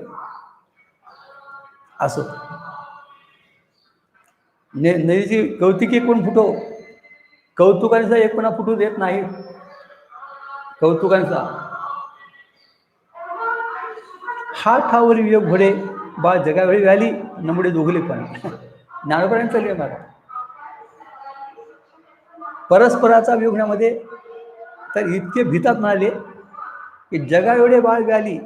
A: असो. नदीची कौतिकी कोण फुटो, कौतुकांचा एकपणा फुटू देत नाही. कौतुकांचा हा ठावरी वियोग घोडे बाळ जगावेळी व्याली नमुडे दोघले पण ज्ञानोबांचा चालू आहे मला. परस्पराचा वियोगण्यामध्ये तर इतके भीतात म्हणाले की जगा एवढे बाळ व्याली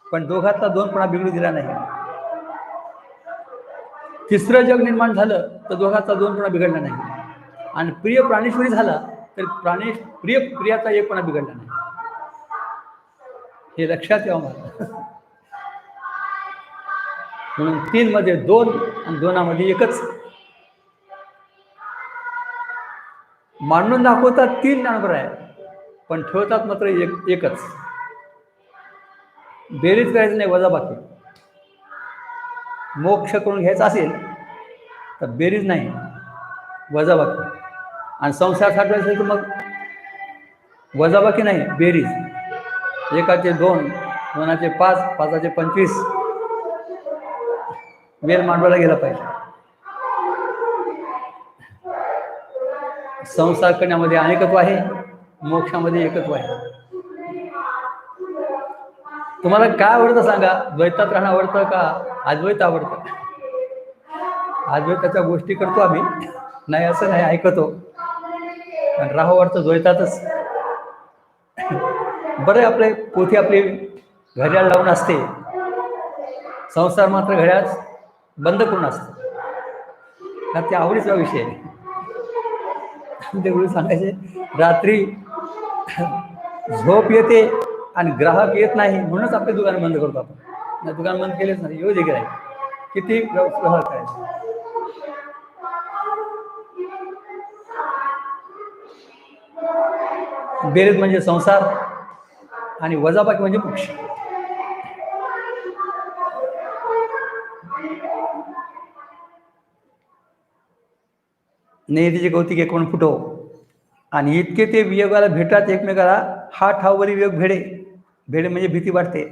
A: पण दोघातला दोनपणा बिघडू दिला नाही. तिसरं जग निर्माण झालं तर दोघातला दोनपणा बिघडला नाही. आणि प्रिय प्राणेश्वरी झाला तर प्रियाचा एकपणा बिघडला नाही. हे लक्षात यावं मला. म्हणून 3 मध्ये 2 आणि 2 एकच. मांडून दाखवतात 3 ज्ञानोबा आहे पण ठेवतात मात्र एकच. बेरीज करायचं नाही, वजाबाकी. मोक्ष करून घ्यायचा असेल तर बेरीज नाही, वजाबाकी. आणि संसार साठवायचा असेल तर मग वजाबाकी नाही, बेरीज. 1चे 2, 2चे 5, 5चे 25 वेल मांडवायला गेला पाहिजे. संसार करण्यामध्ये अनेकत्व आहे, मोक्षामध्ये एकत्व आहे. तुम्हाला काय आवडतं सांगा? द्वैतात राहणं आवडतं का अद्वैत आवडतं? अद्वैताच्या गोष्टी करतो आम्ही, नाही असं नाही, ऐकतो. पण राहू वाटतं द्वैतातच. बरं, आपले पोथी आपली घड्याळ लावून असते, संसार मात्र घड्याळ बंद करून असते. तर त्या आवडीचा विषय आहे. तेवढे सांगायचे, रात्री झोप येते आणि ग्राहक येत नाही म्हणूनच आपले दुकान बंद करतो आपण. दुकान बंद केलेच नाही, येऊ दे गिऱ्हाईक, किती व्यवहार करायचे. बेरीज म्हणजे संसार आणि वजाबाकी म्हणजे मोक्ष. नियतीचे कौतिक एकवण फुटो आणि इतके ते वियोगाला भेटतात एकमेकाला. हा ठाववरी वियोग भेडे म्हणजे भीती वाटते.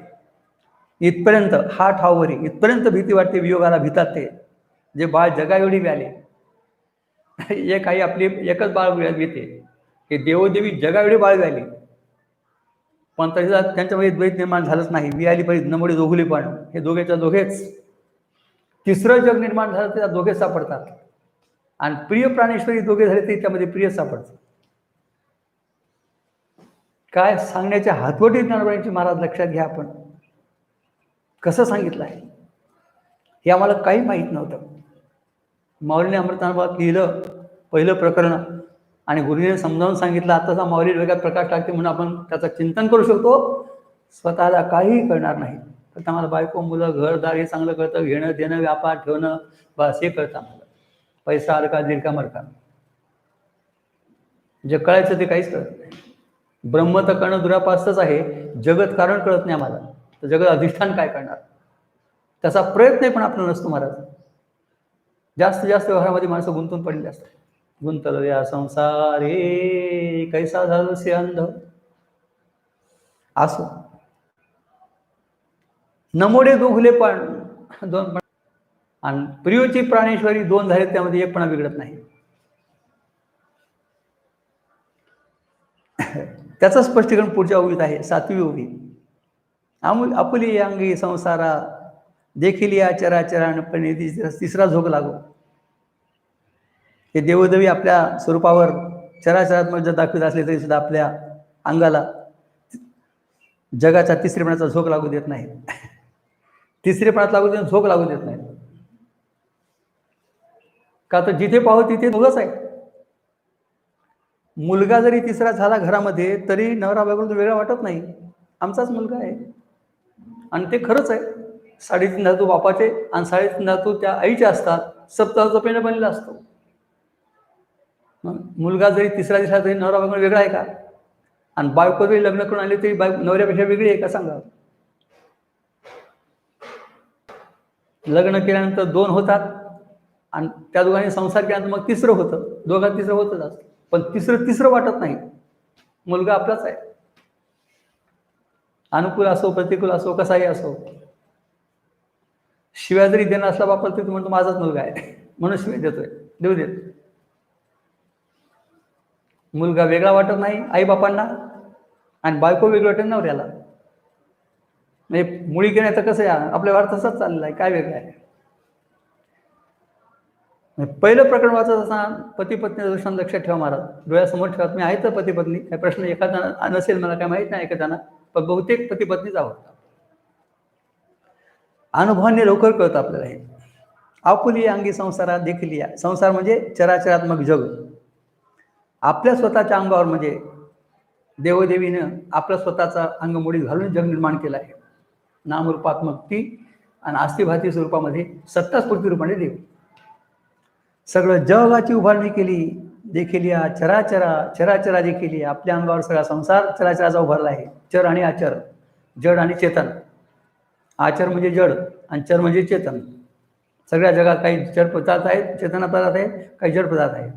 A: इथपर्यंत हा ठाववरी, इथपर्यंत भीती वाटते, वियोगाला भितात ते. जे बाळ जगा एवढी व्याले, एक आई आपली एकच बाळ येते की देवोदेवी जगा एवढी बाळ व्याली पण तरी त्यांच्यामध्ये द्वैत निर्माण झालंच नाही. वियाली पाहिजे नमुडे दोघुली पण, हे दोघेच्या दोघेच. तिसरं जग निर्माण झालं तर दोघे सापडतात. आणि प्रिय प्राणेश्वरी दोघे झाले ते त्यामध्ये प्रिय सापडतात. काय सांगण्याच्या हातवटी ज्ञानोबांची महाराज लक्षात घ्या. आपण कसं सांगितलं आहे हे आम्हाला काही माहीत नव्हतं. माऊलीने अमृतानुभवात लिहिलं पहिलं प्रकरण आणि गुरुजीने समजावून सांगितलं. आताचा माऊली वेगळा प्रकाश टाकते म्हणून आपण त्याचं चिंतन करू शकतो. स्वतःला काहीही करणार नाही. तर आम्हाला बायको, मुलं, घरदार हे चांगलं कळतं, घेणं देणं, व्यापार ठेवणं, बस हे कळतं आम्हाला. पैसा अडका दीर्घा मरका, जे कळायचं ते काहीच कळत नाही. ब्रह्म तर करणं दुरापास्तच आहे, जगत कारण कळत नाही आम्हाला. तर जगत अधिष्ठान काय करणार त्याचा प्रयत्न पण आपला नसतो महाराज. जास्त व्यवहारामध्ये माणसं गुंतून पडलेली असतात. गुंतल या संसारे कैसा झालो से अंध. असो नमोडे दोघले पण 2 पण आणि प्रियोची प्राणेश्वरी 2 झाले त्यामध्ये एकपणा बिघडत नाही. त्याचं स्पष्टीकरण पुढच्या ओळीत आहे. 7वी ओळी. आपुली अंगी संसारा देखील या चराचरापणे तिसरा झोक लागो. हे देवदेवी आपल्या स्वरूपावर चराचरात जर दाखवत असले तरी सुद्धा आपल्या अंगाला जगाच्या तिसरेपणाचा झोक लागू देत नाही. तिसरेपणात लागू देत, झोक लागू देत नाही. का तर जिथे पाहू तिथे दोघंच आहे. मुलगा जरी तिसरा झाला घरामध्ये तरी नवरा बायकोला वेगळा वाटत नाही, आमचाच मुलगा आहे. आणि ते खरंच आहे. 3.5 धातू बापाचे आणि 3.5 धातू त्या आईचे असतात. सप्ताहाचा पेंड बनलेला असतो. मुलगा जरी तिसरा दिसला तरी नवरा बायको वेगळा आहे का? आणि बायको जरी लग्न करून आली तरी नवऱ्यापेक्षा वेगळी आहे का सांगा? लग्न केल्यानंतर 2 होतात आणि त्या दोघांनी संसार केल्यानंतर मग तिसरं होतं. दोघांत तिसरं होतच असतं. पण तिसरं वाटत नाही. मुलगा आपलाच आहे. अनुकूल असो प्रतिकूल असो कसाही असो. शिव्या जरी देणं असला बापाला तरी म्हणतो माझाच मुलगा आहे म्हणून शिव्या देतोय, देऊ देत. मुलगा वेगळा वाटत नाही आईबापांना, आणि बायको वेगळी वाटत नवऱ्याला. म्हणजे मुळी की नाही तर कसं आहे, आपल्या व्यवहार तसंच चाललेला आहे, काय वेगळं आहे. पहिलं प्रकरण वाचत असताना पती पत्नी दृष्टांत लक्षात ठेवा महाराज, डोळ्यासमोर ठेवा. तुम्ही आहे तर पती पत्नी, काही प्रश्न एखादा नसेल मला काय माहीत नाही एखाद्याना, पण बहुतेक पती पत्नीच आवडतात. अनुभवाने लवकर कळतं आपल्याला हे. आपुली अंगी संसारात देखील या. संसार म्हणजे चराचरात्मक जग. आपल्या स्वतःच्या अंगावर म्हणजे देवदेवीनं आपलं स्वतःचा अंगमोडीत घालून जग निर्माण केलं आहे. नामरूपात्मक ती आणि अस्थिभाती स्वरूपामध्ये सत्तास्फूर्ती रूपाने देव. सगळं जगाची उभारणी केली देखील या चराचरा जे केली. आपल्या अंगावर सगळा संसार चराचराचा उभारला आहे. चर आणि आचर, जड आणि चेतन. आचर म्हणजे जड आणि चर म्हणजे चेतन. सगळ्या जगात काही जड पदार्थ आहेत, चेतना पदार्थ आहेत, काही जड पदार्थ आहेत.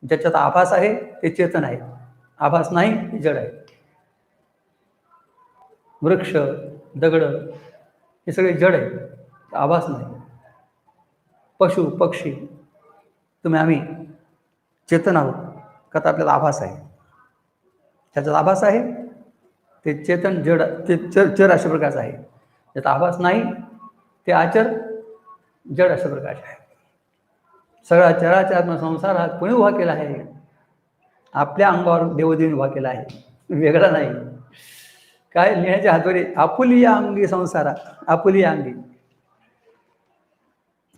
A: ज्याच्यात आभास आहे ते चेतन आहे, आभास नाही ते जड आहे. वृक्ष, दगड हे सगळे जड आहे, आभास नाही. पशु पक्षी, तुम्ही आम्ही चेतन आहोत का, तर आपल्याला आभास आहे. त्याच्यात आभास आहे ते चेतन, जड ते चर अशा प्रकारचं आहे. त्यात आभास नाही ते आचर, जड अशा प्रकारचे आहे. सगळा चराचरात्मक संसार हा कोणी उभा केला आहे? आपल्या अंगावर देवदेवीने उभा केला आहे, वेगळा नाही. काय लिहिण्याच्या हातवरी, आपुली या अंगी संसारा, आपुली या अंगी.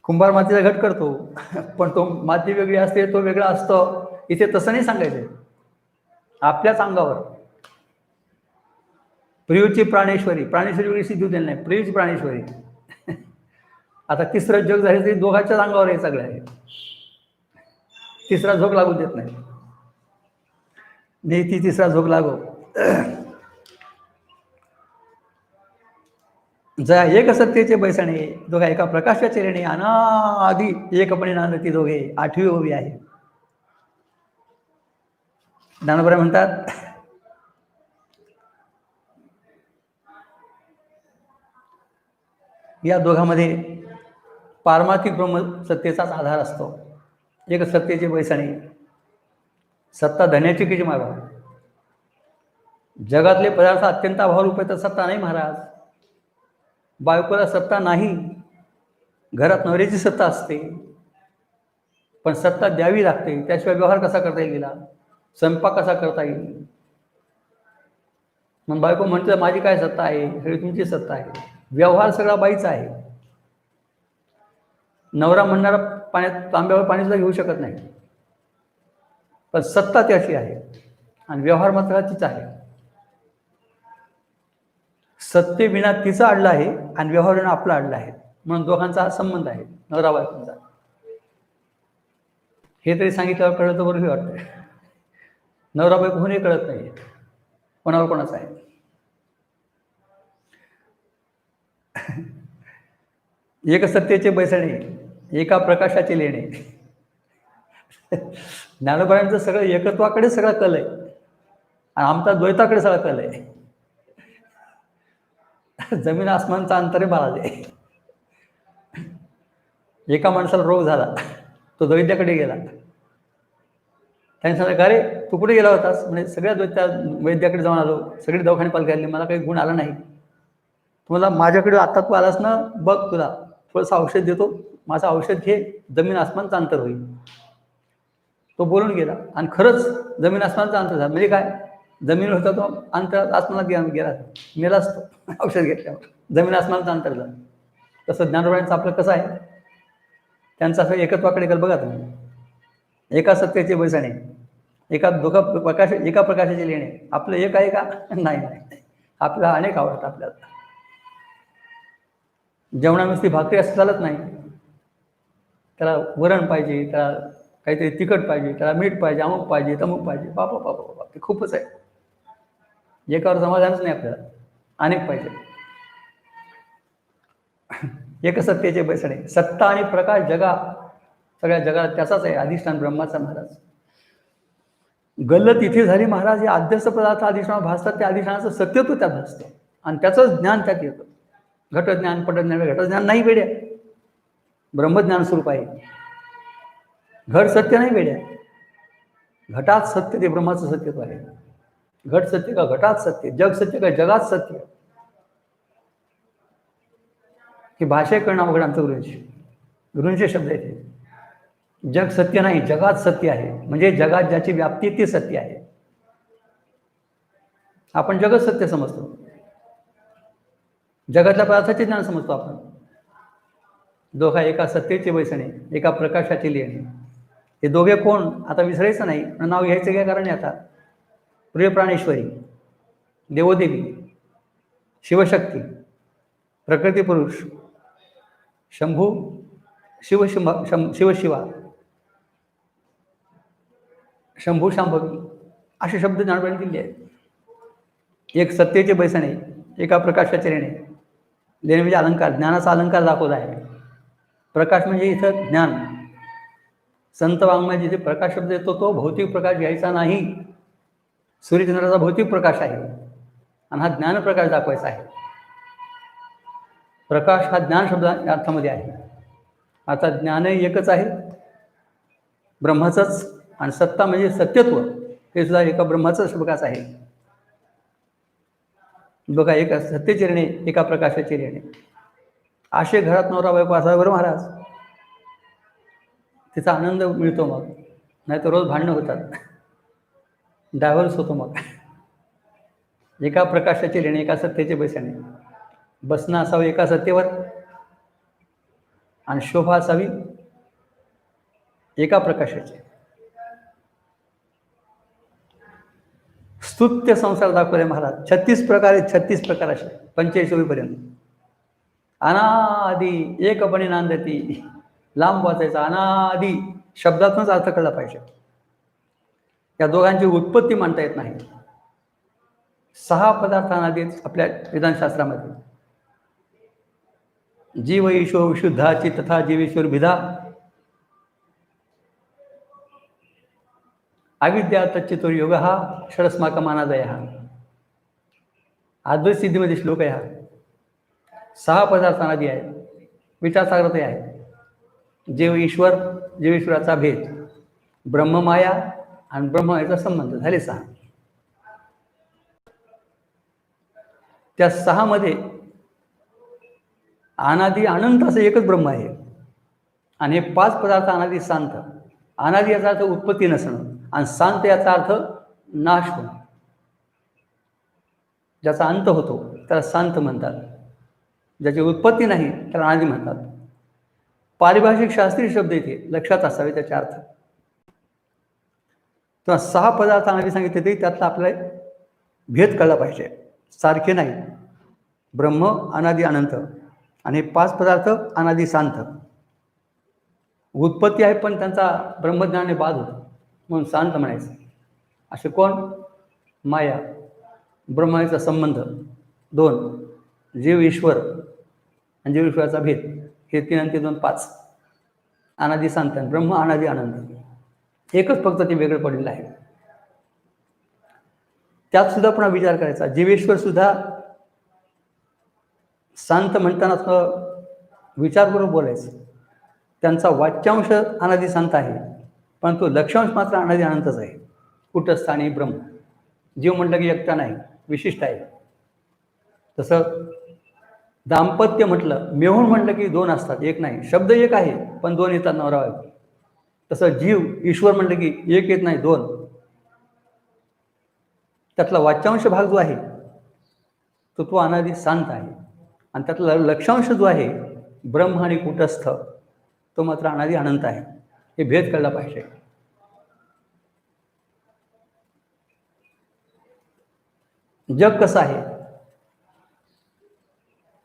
A: कुंभार मातीचा घट करतो, पण तो माती वेगळी असते, तो वेगळा असतो. इथे तसं नाही सांगायचं. आपल्याच अंगावर प्रियूची प्राणेश्वरी, प्राणेश्वरी वेगळी सिद्धी दिली नाही, प्रियूची प्राणेश्वरी. आता तिसरं जग झालं तरी दोघांच्याच अंगावर हे सगळं आहे. तिसरा झोक लागू देत नाही. ती तिसरा झोक लागो. जया एक सत्तेचे बैसणे, दोघा एका प्रकाशाचे रेणे, अनादी एकपणे नांदती दोघे. 8वी ओवी आहे. ज्ञानोबा म्हणतात, या दोघांमध्ये पारमार्थिक ब्रह्म सत्तेचाच आधार असतो. एक सत्तेचे बैसणे, सत्ता धन्याची किती मागा. जगातले पदार्थ अत्यंत अभावरूप आहे तर सत्ता नाही महाराज. बायकोला सत्ता नाही, घरात नवऱ्याची सत्ता असते, पण सत्ता द्यावी लागते. त्याशिवाय व्यवहार कसा करता येईल, तिला स्वयंपाक कसा करता येईल. मग बायको म्हणते माझी काय सत्ता आहे, सगळी तुमची सत्ता आहे. व्यवहार सगळा बाईचा आहे. नवरा म्हणणारा पाण्यात, तांब्यावर पाणी सुद्धा घेऊ शकत नाही, पण सत्ता त्याची आहे आणि व्यवहार मात्र तिचा आहे. सत्तेविना तिचा अडला आहे आणि व्यवहारानं आपला अडला आहे. म्हणून दोघांचा हा संबंध आहे, नवरा बायकोचा. हे तरी सांगितल्यावर कळलं तर बरोबर वाटतं. नवरा बायको होणे कळत नाही कोणावर कोणाचं आहे. एक सत्तेचे बैसणे, एका प्रकाशाचे लेणे. ज्ञानोबांचं सगळं एकत्वाकडे सगळा कल आहे आणि आमचा द्वैताकडे सगळा कल आहे. जमीन आसमानचा अंतर आहे महाराज. एका माणसाला रोग झाला, तो वैद्याकडे गेला. त्याने सांगितलं, अरे तू कुठे गेला होतास? म्हणजे सगळ्या वैद्याकडे जाऊन आलो, सगळी दवाखाने पाल घालली, मला काही गुण आला नाही. तुम्हाला माझ्याकडे आता तू आलास ना, बघ तुला थोडंसं औषध देतो, माझं औषध घे, जमीन आसमानचं अंतर होईल. तो बोलून गेला आणि खरंच जमीन आसमानचा अंतर झाला. म्हणजे काय, जमीन होता तो अंतर आसमानात गेला, मेलाच तो औषध घेतल्यावर. जमीन आसमानचं अंतर झालं. तसं ज्ञानोबांचं आपलं कसं आहे, त्यांचं असं एकत्वाकडे कल बघा तुम्ही. एका सत्तेचे बैसणे, एका प्रकाशाचे लेणे. आपलं एक आहे का? नाही. आपल्याला अनेक आवडतं. आपल्याला जेवणा नुसती भाकरी असं चालत नाही. त्याला वरण पाहिजे, त्याला काहीतरी तिखट पाहिजे, त्याला मीठ पाहिजे, अमुक पाहिजे, तमुक पाहिजे. बापा ते खूपच आहे. एकावर समाधानच नाही आपल्याला, अनेक पाहिजे. एक सत्तेचे बैसणे, सत्ता आणि प्रकाश सगळ्या जगात त्याचाच आहे, अधिष्ठान ब्रह्माचा. महाराज गल्लत इथे झाली महाराज. हे अध्यस्त पदार्थ अधिष्ठान भासतात, त्या अधिष्ठानाचं सत्यत्व त्यात भासतं आणि त्याचं ज्ञान त्यात येतं. घटज्ञान पटज्ञान, घटज्ञान नाही वेड्या, ब्रह्मज्ञान स्वरूप आहे. घट सत्य नाही वेड्या. घटात सत्य ते ब्रह्माचं सत्यत्व आहे. घट सत्य का घटात सत्य, जग सत्य का जगात सत्य. ही भाषा करणं अवघड आमचं गुरूंचे शब्द आहेत. जग सत्य नाही, जगात सत्य आहे. म्हणजे जगात ज्याची व्याप्ती ते सत्य आहे. आपण जगत सत्य समजतो, जगातल्या पदार्थाचे ज्ञान समजतो आपण. दोघा एका सत्तेचे बैसणे, एका प्रकाशाचे लेणे. हे दोघे कोण आता विसरायचं नाही, नाव घ्यायचं काय कारण आहे आता. प्रिय प्राणेश्वरी, देवोदेवी, शिवशक्ती, प्रकृती पुरुष, शंभू, शिवशिवा, शंभू शांभवी असे शब्द ज्ञानोबांनी दिले आहेत. एक सत्तेचे बैसणे, एका प्रकाशाचे लेणे. लेणे म्हणजे अलंकार, ज्ञानाचा अलंकार दाखवत आहे. प्रकाश म्हणजे इथं ज्ञान. संत वाङ्मय जिथे प्रकाश शब्द येतो तो भौतिक प्रकाश घ्यायचा नाही. सूर्यचंद्राचा भौतिक प्रकाश आहे आणि हा ज्ञान प्रकाश दाखवायचा आहे. प्रकाश हा ज्ञान शब्द अर्थामध्ये आहे. आता ज्ञानही एकच आहे, ब्रह्माचंच. आणि सत्ता म्हणजे सत्यत्व, हे सुद्धा एका ब्रह्माचंच प्रकाश आहे. बघा, एका सत्तेचे लेणे, एका प्रकाशाचे लेणे. असे घरात नवरा बायको असावे बरं महाराज, तिचा आनंद मिळतो. मग नाही तर रोज भांडणं होतात, डायव्हर्स होतो. मग एका प्रकाशाचे लेणे, एका सत्तेचे बैसणे. बसणं असावं एका सत्तेवर आणि शोभा असावी एका प्रकाशाची. स्तुत्य संसार दाखवले महाराज. 36 प्रकार आहेत, 36 प्रकार असे 45 पर्यंत. अनादी एकपणे नांदती, लांब वाचायचा. अनादी शब्दातूनच अर्थ कळला पाहिजे. या दोघांची उत्पत्ती मांडता येत नाही. 6 पदार्थ अनादी आपल्या वेदांतशास्त्रामध्ये. जीव ईशो विशुद्धाची तथा जीवेश्वर भिधा, अविद्या तच्चितो योग हा षडस्माकम अनादय हा. अद्वैत सिद्धीमध्ये श्लोक आहे हा. 6 पदार्थ अनादी आहे, विचारसागरते आहे. जीव ईश्वर, जीवेश्वराचा भेद, ब्रह्ममाया आणि ब्रह्मायाचा संबंध, झाले 6. त्या 6 मध्ये अनादी अनंत असं एकच ब्रह्म आहे. आणि हे 5 पदार्थ अनादी शांत. अनादी याचा अर्थ उत्पत्ती नसणं आणि शांत याचा अर्थ नाश होणं. ज्याचा अंत होतो त्याला शांत म्हणतात, ज्याची उत्पत्ती नाही त्याला अनादी म्हणतात. पारिभाषिक शास्त्रीय शब्द इथे लक्षात असावे त्याचे अर्थ. तेव्हा 6 पदार्थ अनादी सांगितले तरी त्यातला आपल्याला भेद कळला पाहिजे. सारखे नाही. ब्रह्म अनादी अनंत आणि 5 पदार्थ अनादी शांत. उत्पत्ती आहे पण त्यांचा ब्रह्मज्ञानाने बाध होतो म्हणून शांत म्हणायचं. असे कोण? माया, ब्रह्माचा संबंध 2, जीव ईश्वर आणि जीव ईश्वराचा भेद, हे 3 आणि 2 5. अनादी शांत, ब्रह्म अनादी आनंद. एकच फक्त ते वेगळं पडलेलं आहे. त्यात सुद्धा पुन्हा विचार करायचा. जीवेश्वर सुद्धा शांत म्हणताना विचार करून बोलायचं. त्यांचा वाच्यांश अनादी शांत आहे, परंतु लक्षांश मात्र अनादी अनंतच आहे. कुटस्थानी ब्रह्म. जीव म्हटलं की एकटा नाही, विशिष्ट आहे. तसं दाम्पत्य म्हटलं, मेहून म्हटलं की 2 असतात, एक नाही. शब्द एक आहे पण 2 येतात नवरा बायको. तसं जीव ईश्वर म्हटलं की एक येत नाही, 2. त्यातला वाच्यांश भाग जो आहे तो अनादी शांत आहे. आणि त्यातला लक्षांश जो आहे ब्रह्म आणि कुटस्थ, तो मात्र अनादी अनंत आहे. हे भेद कळला पाहिजे. जग कसं आहे?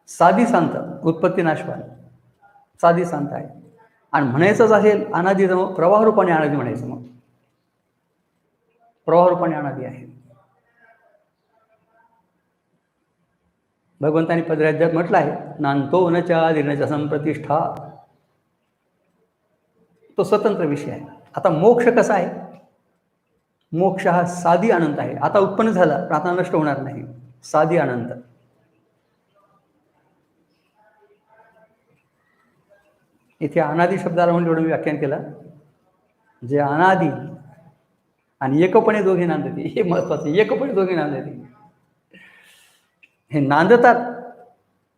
A: साधी शांत, उत्पत्ती नाशवान, साधी शांत आहे. आणि म्हणायचंच असेल अनादी, प्रवाह रूपाने अनादी म्हणायचं. मग प्रवाह रूपाने अनादी आहे. भगवंतांनी पदराज्यात म्हटलं आहे, नांतो न चादिर्नच संप्रतिष्ठा. तो स्वतंत्र विषय आहे. आता मोक्ष कसा आहे? मोक्ष हा साधी अनंत आहे. आता उत्पन्न झाला पण आता नष्ट होणार नाही. साधी अनंत. इथे अनादी शब्दाला म्हणून एवढं व्याख्यान केलं. जे अनादी आणि एकपणे दोघे नांदते, हे महत्वाचं. एकपणे दोघे नांदते. हे नांदतात,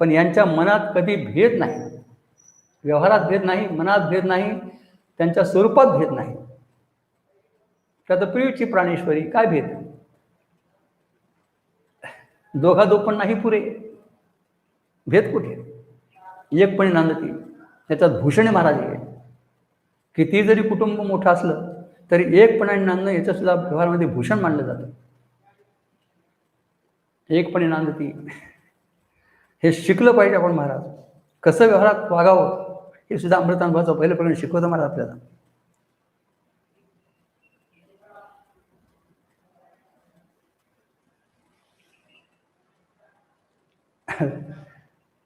A: पण यांच्या मनात कधी भेद नाही. व्यवहारात भेद नाही, मनात भेद नाही, त्यांच्या स्वरूपात भेद नाही. तर प्रियची प्राणेश्वरी, काय भेद? दोघादोपण नाही पुरे, भेद कुठे? एकपणे नांदती. त्याच्यात भूषणे महाराज आहे. किती जरी कुटुंब मोठं असलं तरी एकपणाने नांदणं याचं सुद्धा व्यवहारामध्ये भूषण मानलं जातं. एकपणे नांदती, हे शिकलं पाहिजे आपण महाराज. कसं व्यवहारात वागावं हे सुद्धा अमृतानुभवाचं पहिलं प्रकरण शिकवतं महाराज आपल्याला.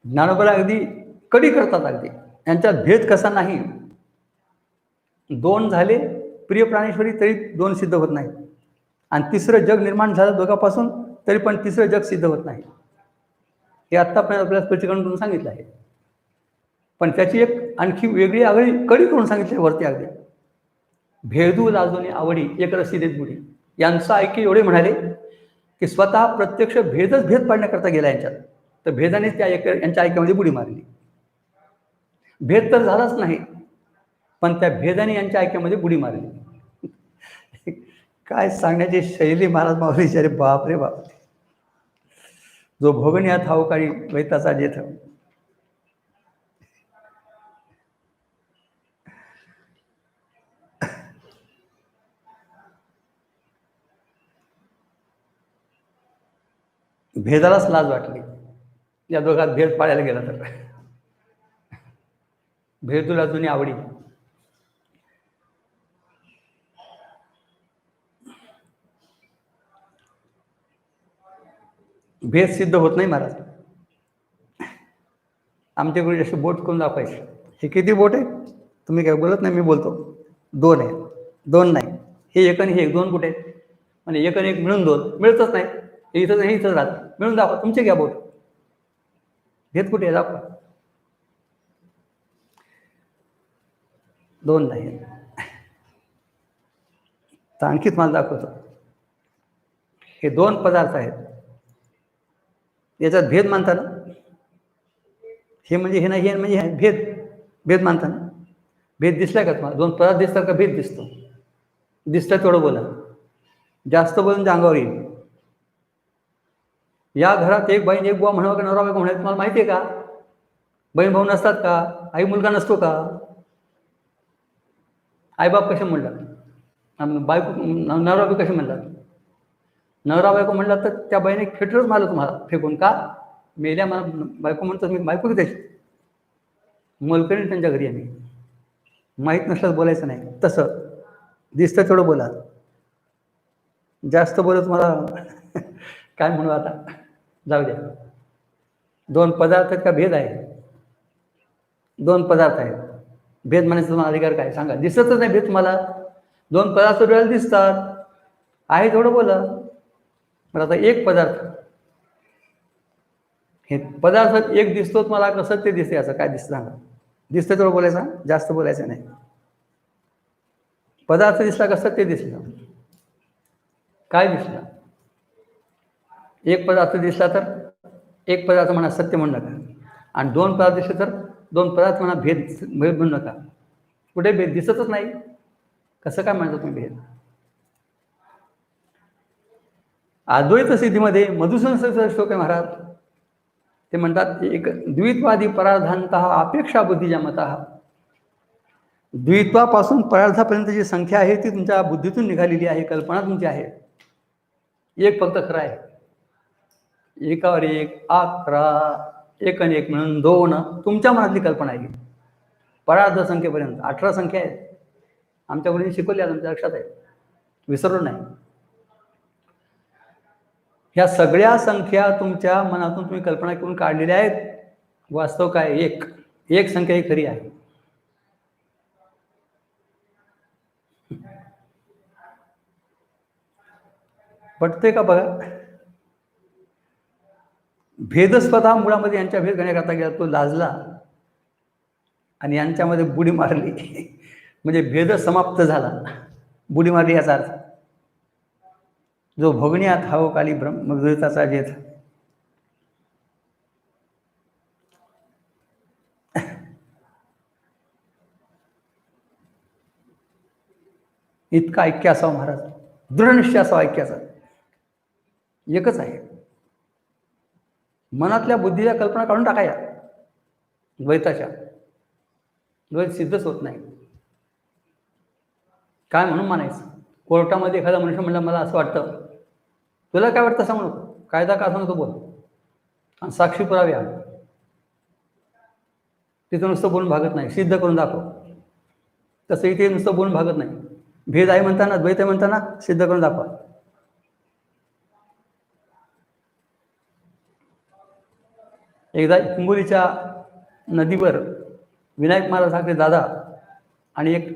A: ज्ञानोबा अगदी कडी करतात, अगदी यांच्यात भेद कसा नाही. दोन झाले प्रिय प्राणेश्वरी तरी दोन सिद्ध होत नाही, आणि तिसरं जग निर्माण झालं दोघांपासून तरी पण तिसरं जग सिद्ध होत नाही. हे आत्तापर्यंत आपल्याला स्पष्टीकरण करून सांगितलं आहे. पण त्याची एक आणखी वेगळी आगळी कडी करून सांगितली वरती अगदी. भेदू लाजोने आवडी एक रसी देत बुडी. यांचं ऐके एवढे म्हणाले की स्वतः प्रत्यक्ष भेदच भेद पाडण्याकरता गेला यांच्यात, तर भेदानेच त्या यांच्या ऐक्यामध्ये बुडी मारली. भेद तर झालाच नाही, पण त्या भेदाने यांच्या ऐक्यामध्ये बुडी मारली. काय सांगण्याची शैली महाराज माऊलीची, अरे बाप रे बाप. जो भोगणी हात हावकाळी वैताचा जेथ. भेदालाच लाज वाटली या दोघात भेद पाडायला गेला तर. भेदूला जुनी आवडी. भेद सिद्ध होत नाही महाराज. आमच्याकडे जशी बोट करून दाखवायची. हे किती बोट आहे तुम्ही काय बोलत नाही, मी बोलतो. दोन आहे, दोन नाही. हे एक आणि हे एक, दोन कुठे आहेत? म्हणजे एक आणि एक मिळून दोन मिळतच नाही. हे इथं नाही, इथंच राहत. मिळून दाखवा, तुमचे घ्या बोट. भेद कुठे आहे दाखवा. दोन नाही. तर आणखी तुम्हाला दाखवतो. हे दोन पदार्थ आहेत, याच्यात भेद मानता ना. हे म्हणजे हे नाही, हे म्हणजे हे भेद. भेद मानता ना. भेद दिसला का तुम्हाला? दोन पदार्थ दिसतात का भेद दिसतो? दिसतं तेवढं बोला. जास्त बोलून ते अंगावर येईल. या घरात एक बहीण एक बुवा म्हणावं का नवरा बायको म्हणायचं तुम्हाला माहिती आहे का? बहीण भाऊ नसतात का? आई मुलगा नसतो का? आईबाप कसे म्हणतात? बायको नवरा बायको कसे म्हणतात? नवरा बायको म्हणला तर त्या बाईने खेटरच मारलं तुम्हाला फेकून. का? मेल्या मला बायको म्हणतात, मी बायको त्याची मोलकरी त्यांच्या घरी आम्ही. माहीत नसलं बोलायचं नाही. तसं दिसतं तेवढं बोला. जास्त बोलत तुम्हाला काय म्हणू आता, जाऊ द्या. दोन पदार्थ आहेत का भेद आहे? दोन पदार्थ आहेत. भेद म्हणायचा तुम्हाला अधिकार काय सांगा? दिसतच नाही भेद तुम्हाला. दोन पदार्थ डोळ्याला दिसतात, आहे तेवढं बोला. पण आता एक पदार्थ, हे पदार्थ एक दिसतो तुम्हाला, कसं ते दिसते? असं काय दिसतं सांगा? दिसतं तेवढं बोलायचं, जास्त बोलायचं नाही. पदार्थ दिसला कसं ते दिसलं. काय दिसलं? एक पदार्थ दिसला तर एक पदार्थ म्हणा सत्य म्हणू नका, आणि दोन पदार्थ दिसले तर दोन पदार्थ म्हणा भेद भेद म्हणू नका. कुठे भेद दिसतच नाही, कसं काय म्हणता तुम्ही भेद? अद्वैत सिद्धीमध्ये मधुसूदन श्लोक आहे महाराज. ते म्हणतात एक द्वित्वादी परार्थांतः अपेक्षा बुद्धीच्या मतः. द्वित्वापासून परार्थापर्यंत जी संख्या आहे ती तुमच्या बुद्धीतून निघालेली आहे, कल्पना तुमची आहे. एक फक्त खरं आहे. एकावर एक 11, एक आणि एक मिळून 2 तुमच्या मनातली कल्पना आहे. परार्थ संख्येपर्यंत 18 संख्या आहेत. आमच्या गुरुंनी शिकवली, आमच्या लक्षात आहे, विसरलो नाही. ह्या सगळ्या संख्या तुमच्या मनातून तुम्ही कल्पना करून काढलेल्या आहेत. वास्तव काय? एक संख्या ही खरी आहे. पटते का बघा? भेद स्वतः मुळामध्ये यांच्या भेद करण्याकरता गेला, तो लाजला आणि यांच्यामध्ये बुडी मारली. म्हणजे भेद समाप्त झाला, बुडी मारली याचा अर्थ. जो भोगण्यात हाव काली ब्रह्मद्वैताचा जेथ. इतका ऐक्य असावं महाराज, दृढ निश्चय असावा ऐक्याचा. एकच आहे. मनातल्या बुद्धीच्या कल्पना काढून टाकाया द्वैताच्या. द्वैत सिद्धच होत नाही. काय म्हणून मानायचं? कोर्टामध्ये एखादा मनुष्य म्हणला मला असं वाटतं, तुला काय वाटतं सांगू नको, कायदा का सांगतो बोल, आणि साक्षी पुरावे आण. तिथं नुसतं बोलून भागत नाही, सिद्ध करून दाखव. तसं इथे नुसतं बोलून भागत नाही. भेद आहे म्हणताना, द्वैत आहे म्हणताना सिद्ध करून दाखवा. एकदा हिंगोलीच्या नदीवर विनायक महाराज ठाकरे दादा आणि एक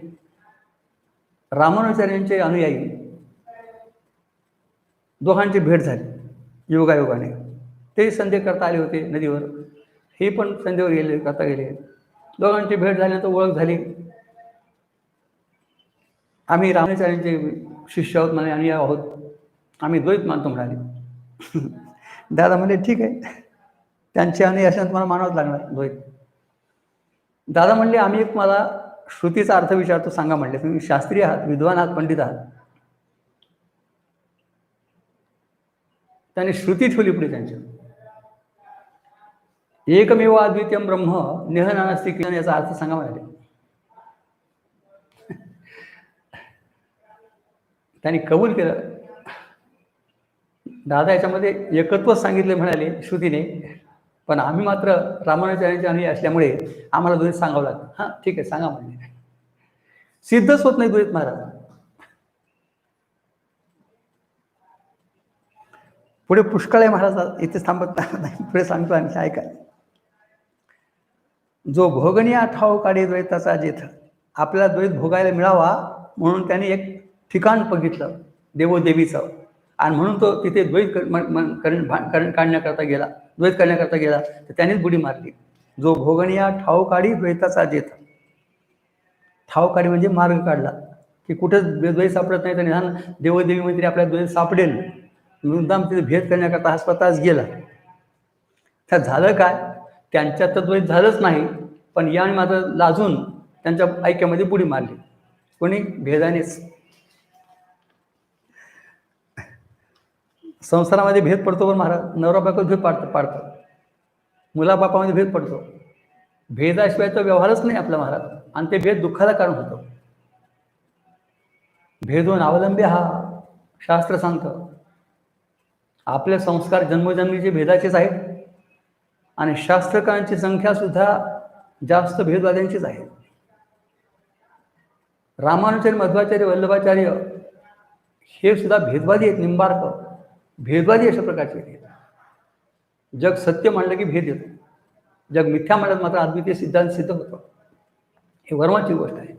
A: रामानुजाचार्यांचे अनुयायी दोघांची भेट झाली योगायोगाने. ते संधी करता आले होते नदीवर, हे पण संधीवर गेले, करता गेले. दोघांची भेट झाल्यानंतर ओळख झाली. आम्ही रामानुजाचार्यांचे शिष्य आहोत म्हणे, अनुयायी आहोत, आम्ही द्वैत मानतो म्हणाले. दादा म्हणले ठीक आहे, त्यांचे अनुयायी असल्यानं तुम्हाला मानावंच लागणार द्वैत. दादा म्हणले आम्ही एक मला श्रुतीचा अर्थ विचारतो, सांगा म्हणले. तुम्ही शास्त्रीय आहात, विद्वान आहात, पंडित आहात. त्याने श्रुती ठेवली पुढे त्यांच्या. एकमेव अद्वितीयम ब्रह्म नेह नास्ति किंचन, याचा अर्थ सांगा म्हणाले. त्यांनी कबूल केलं. दादा याच्यामध्ये एकत्वच सांगितले म्हणाले श्रुतीने, पण आम्ही मात्र रामानुजाचार्यांचे अनुयायी असल्यामुळे आम्हाला द्वैत सांगावं लागतं. हां ठीक आहे, सांगा म्हणले. सिद्धच होत नाही द्वैत महाराज. पुढे पुष्कळ आहे महाराज, इथे थांबत नाही, पुढे सांगतो आणखी, ऐका. जो भोगनिया ठाव काढे द्वैताचा जेथ. आपल्याला द्वैत भोगायला मिळावा म्हणून त्यांनी एक ठिकाण बघितलं देवोदेवीचं, आणि म्हणून तो तिथे द्वैत काढण्याकरता गेला, द्वैत करण्याकरता गेला, तर त्यानेच बुडी मारली. जो भोगनिया ठाव काढी द्वैताचा जेथ. ठाव काढी म्हणजे मार्ग काढला, की कुठंच द्वैत सापडत नाही तर निदान देवोदेवीमध्ये तरी आपल्याला द्वैत सापडेल. मुद्दाम तिथे भेद करण्याकरता हा स्वतःच गेला. त्यात झालं काय, त्यांच्यात तर द्वैत झालंच नाही, पण याने मात्र लाजून त्यांच्या ऐक्यामध्ये बुडी मारली. कोणी? भेदानेच. संसारामध्ये भेद पडतो पण महाराज, नवरा बायकोत भेद पाडतं, मुलाबापामध्ये भेद पडतो. भेदाशिवाय तर व्यवहारच नाही आपला महाराज, आणि ते भेद दुःखाला कारण होतं. भेदून अवलंबी हा शास्त्र सांगतं. आपले संस्कार जन्मोजन्मीचे भेदाचेच आहेत, आणि शास्त्रकारांची संख्या सुद्धा जास्त भेदवाद्यांचीच आहे. रामानुचार्य, मध्वाचार्य, वल्लभाचार्य हे सुद्धा भेदवादी आहेत, निंबार्क भेदवादी अशा प्रकारचे आहेत. जग सत्य म्हणलं की भेद येतो, जग मिथ्या म्हणत मात्र अद्वितीय सिद्धांत सिद्ध होतो. हे वर्माची गोष्ट आहे.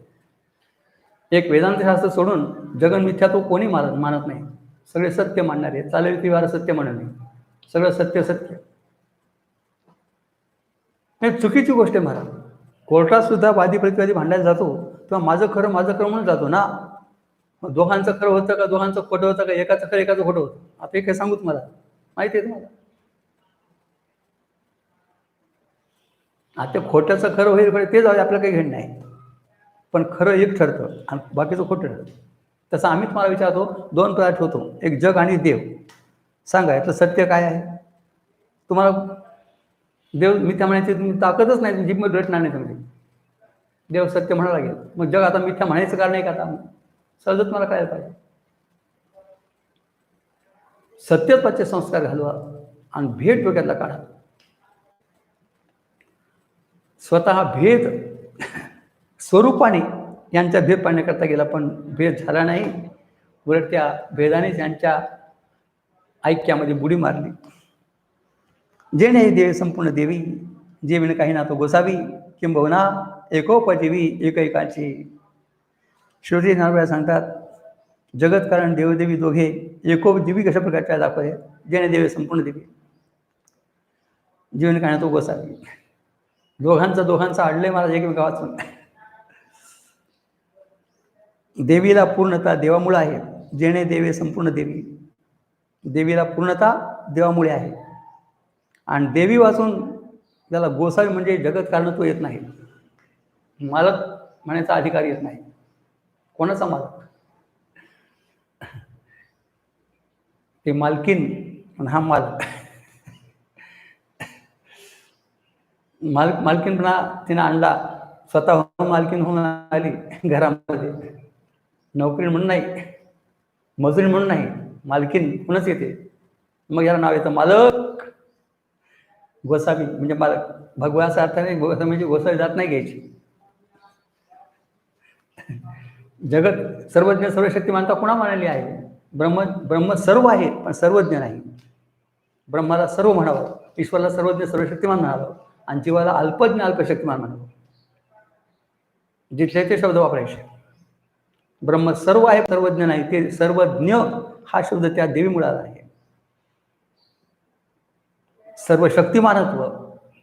A: एक वेदांतशास्त्र सोडून जगन मिथ्या तो कोणी मानत नाही. सगळे सत्य मानणारे, चालेल ती वार सत्य म्हणत नाही, सगळं सत्य सत्य. हे चुकीची गोष्ट आहे महाराज. कोर्टात सुद्धा वादी प्रतिवादी भांडायला जातो तेव्हा माझं खरं म्हणून जातो ना. मग दोघांचं खरं होतं का, दोघांचं खोटं होतं का, एकाचं खरं एकाचं खोटं होतं? आता हे काय सांगू तुम्हाला, माहिती आहे तुम्हाला. आता खोट्याचं खरं होईल ते जाऊ, आपलं काही घेणं नाही, पण खरं एक ठरतं आणि बाकीचं खोटं ठरतं. तसं आम्ही तुम्हाला विचारतो, दोन पदार्थ होतो, एक जग आणि देव. सांगा यातलं सत्य काय आहे? तुम्हाला देव मिथ्या म्हणायची तुम्ही ताकदच नाही, जिभमध्ये रटणार नाही तुम्ही. देव सत्य म्हणायला लागेल, मग जग आता मिथ्या म्हणायचं कारण नाही का? आता सहजच मला कळायला पाहिजे. सत्यत्वाचे संस्कार घालवा आणि भेद डोक्यातला काढा. स्वतः भेद स्वरूपाने यांचा भेद पाडण्याकरता गेला, पण भेद झाला नाही. उलट त्या भेदाने त्यांच्या ऐक्यामध्ये बुडी मारली. जेणे देव संपूर्ण देवी, जे विण काही ना तो गोसावी, किंबहुना एकोपजीवी एकैकाची. श्रोते नारळा सांगतात, जगत कारण देवदेवी दोघे एकोपजीवी कशा प्रकारच्या दाखवले. जेणे देवे संपूर्ण देवी, जीवन काही ना तो गोसावी. दोघांचं अडलंय महाराज एकमेका वाचून. देवीला पूर्णता देवामुळे आहे. जेणे देवे संपूर्ण देवी,
B: देवीला पूर्णता देवामुळे आहे. आणि देवी वाचून त्याला गोसावी म्हणजे जगत कारण तो येत नाही. मालक म्हणायचा अधिकार येत नाही. कोणाचा मालक? ते मालकीन आणि हा मालक. मालकीनपणा तिनं आणला, स्वतः मालकीन होऊन आली घरामध्ये. नोकरी म्हणून नाही, मजुरी म्हणून नाही, मालकीन म्हणूनच येते. मग याला नाव येतं मालक. गोसावी म्हणजे मालक. भगवाचा अर्थाने गोसावी म्हणजे गोसावी जात नाही घ्यायची. जगत सर्वज्ञ सर्वशक्तिमानता कुणा म्हणाली आहे? ब्रह्म सर्व आहे पण सर्वज्ञ नाही. ब्रह्माला सर्व म्हणावं, ईश्वराला सर्वज्ञ सर्वशक्तिमान म्हणावं आणि जीवाला अल्पज्ञ अल्पशक्तिमान म्हणावं. जिथले ते शब्द वापरायचे. ब्रह्म सर्व आहे सर्वज्ञ नाही. ते सर्वज्ञ हा शब्द त्या देवीमुळे आला आहे. सर्व शक्तिमानत्व,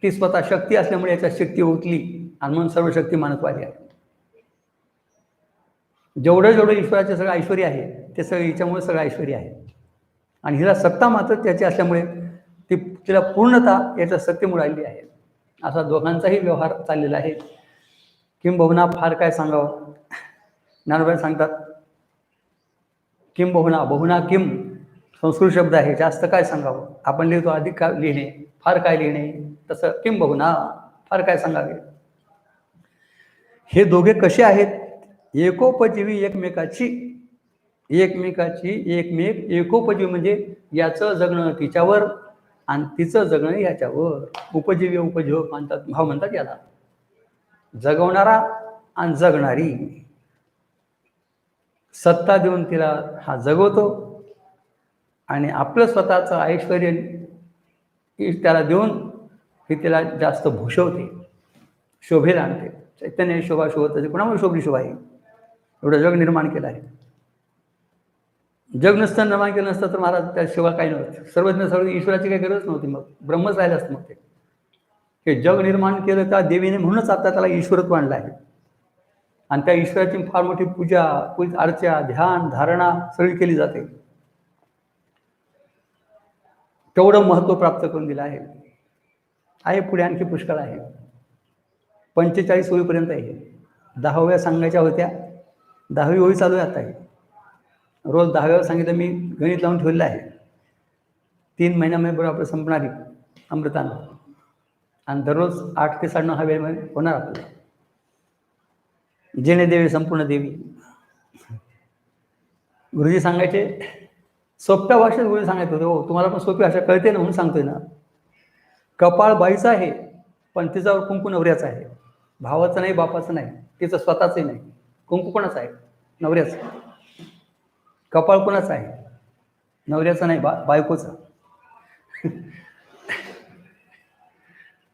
B: ती स्वतः शक्ती असल्यामुळे याच्या शक्ती ओतली आणि म्हणून सर्व शक्तिमानत्व आली आहे. जेवढं ईश्वराचे सगळं ऐश्वर्य आहे ते सगळं हिच्यामुळे सगळं ऐश्वर्य आहे. आणि हिला सत्ता मात्र त्याची असल्यामुळे तिला पूर्णता याच्या सत्तेमुळे आलेली आहे. असा दोघांचाही व्यवहार चाललेला आहे. किंबहुना फार काय सांगावं. ज्ञानोबा सांगतात किंबहुना, बहुना किम संस्कृत शब्द आहे. जास्त काय सांगावं. आपण लिहितो अधिक काय लिहिणे, फार काय लिहिणे, तसं किंबहुना फार काय सांगावे. हे दोघे कसे आहेत? एकोपजीवी एकमेक एकोपजीवी म्हणजे याचं जगणं तिच्यावर आणि तिचं जगणं याच्यावर. उपजीवी उपजीवक म्हणतात, भाव म्हणतात याला. जगवणारा आणि जगणारी. सत्ता देऊन तिला हा जगवतो आणि आपलं स्वतःचं ऐश्वर्य त्याला देऊन ही तिला जास्त भूषवते, शोभेला आणते. चैतन्य शोभा शोभत कोणामुळे शोभली शोभा आहे? एवढं जग निर्माण केलं आहे. जग नसतं निर्माण केलं नसतं तर महाराज त्या शोभा काही नव्हतं. सर्वज्ञ सर्व ईश्वराची काही गरज नव्हती. मग ब्रह्मच राहिलं असतं. मग ते जग निर्माण केलं त्या देवीने, म्हणूनच आता त्याला ईश्वरत्व आणलं आहे. आणि त्या ईश्वराची फार मोठी पूजा अर्चा ध्यान धारणा सगळी केली जाते. तेवढं महत्त्व प्राप्त करून दिलं आहे. पुढे आणखी पुष्कळ आहे. 45 होईपर्यंत आहे. 10व्या सांगायच्या होत्या. 10वी ओळी चालू आहे आता. रोज 10व्या सांगितलं मी गणित लावून ठेवलेलं आहे. 3 महिन्यामध्ये बरोबर संपणारी अमृतानं. आणि दररोज 8 ते 9:30 हा वेळेमध्ये होणार आपल्याला. जेणे देवी संपूर्ण देवी. गुरुजी सांगायचे, सोप्या भाषेत गुरुजी सांगायचे होते. हो, तुम्हाला पण सोपी भाषा कळते ना म्हणून सांगतोय ना. कपाळ बाईचं आहे पण तिच्यावर कुंकू नवऱ्याचं आहे. भावाचं नाही, बापाचं नाही, तिचं स्वतःचंही नाही. कुंकू कोणाचं आहे? नवऱ्याचं. कपाळ कोणाचं आहे? नवऱ्याचं नाही, बायकोचं.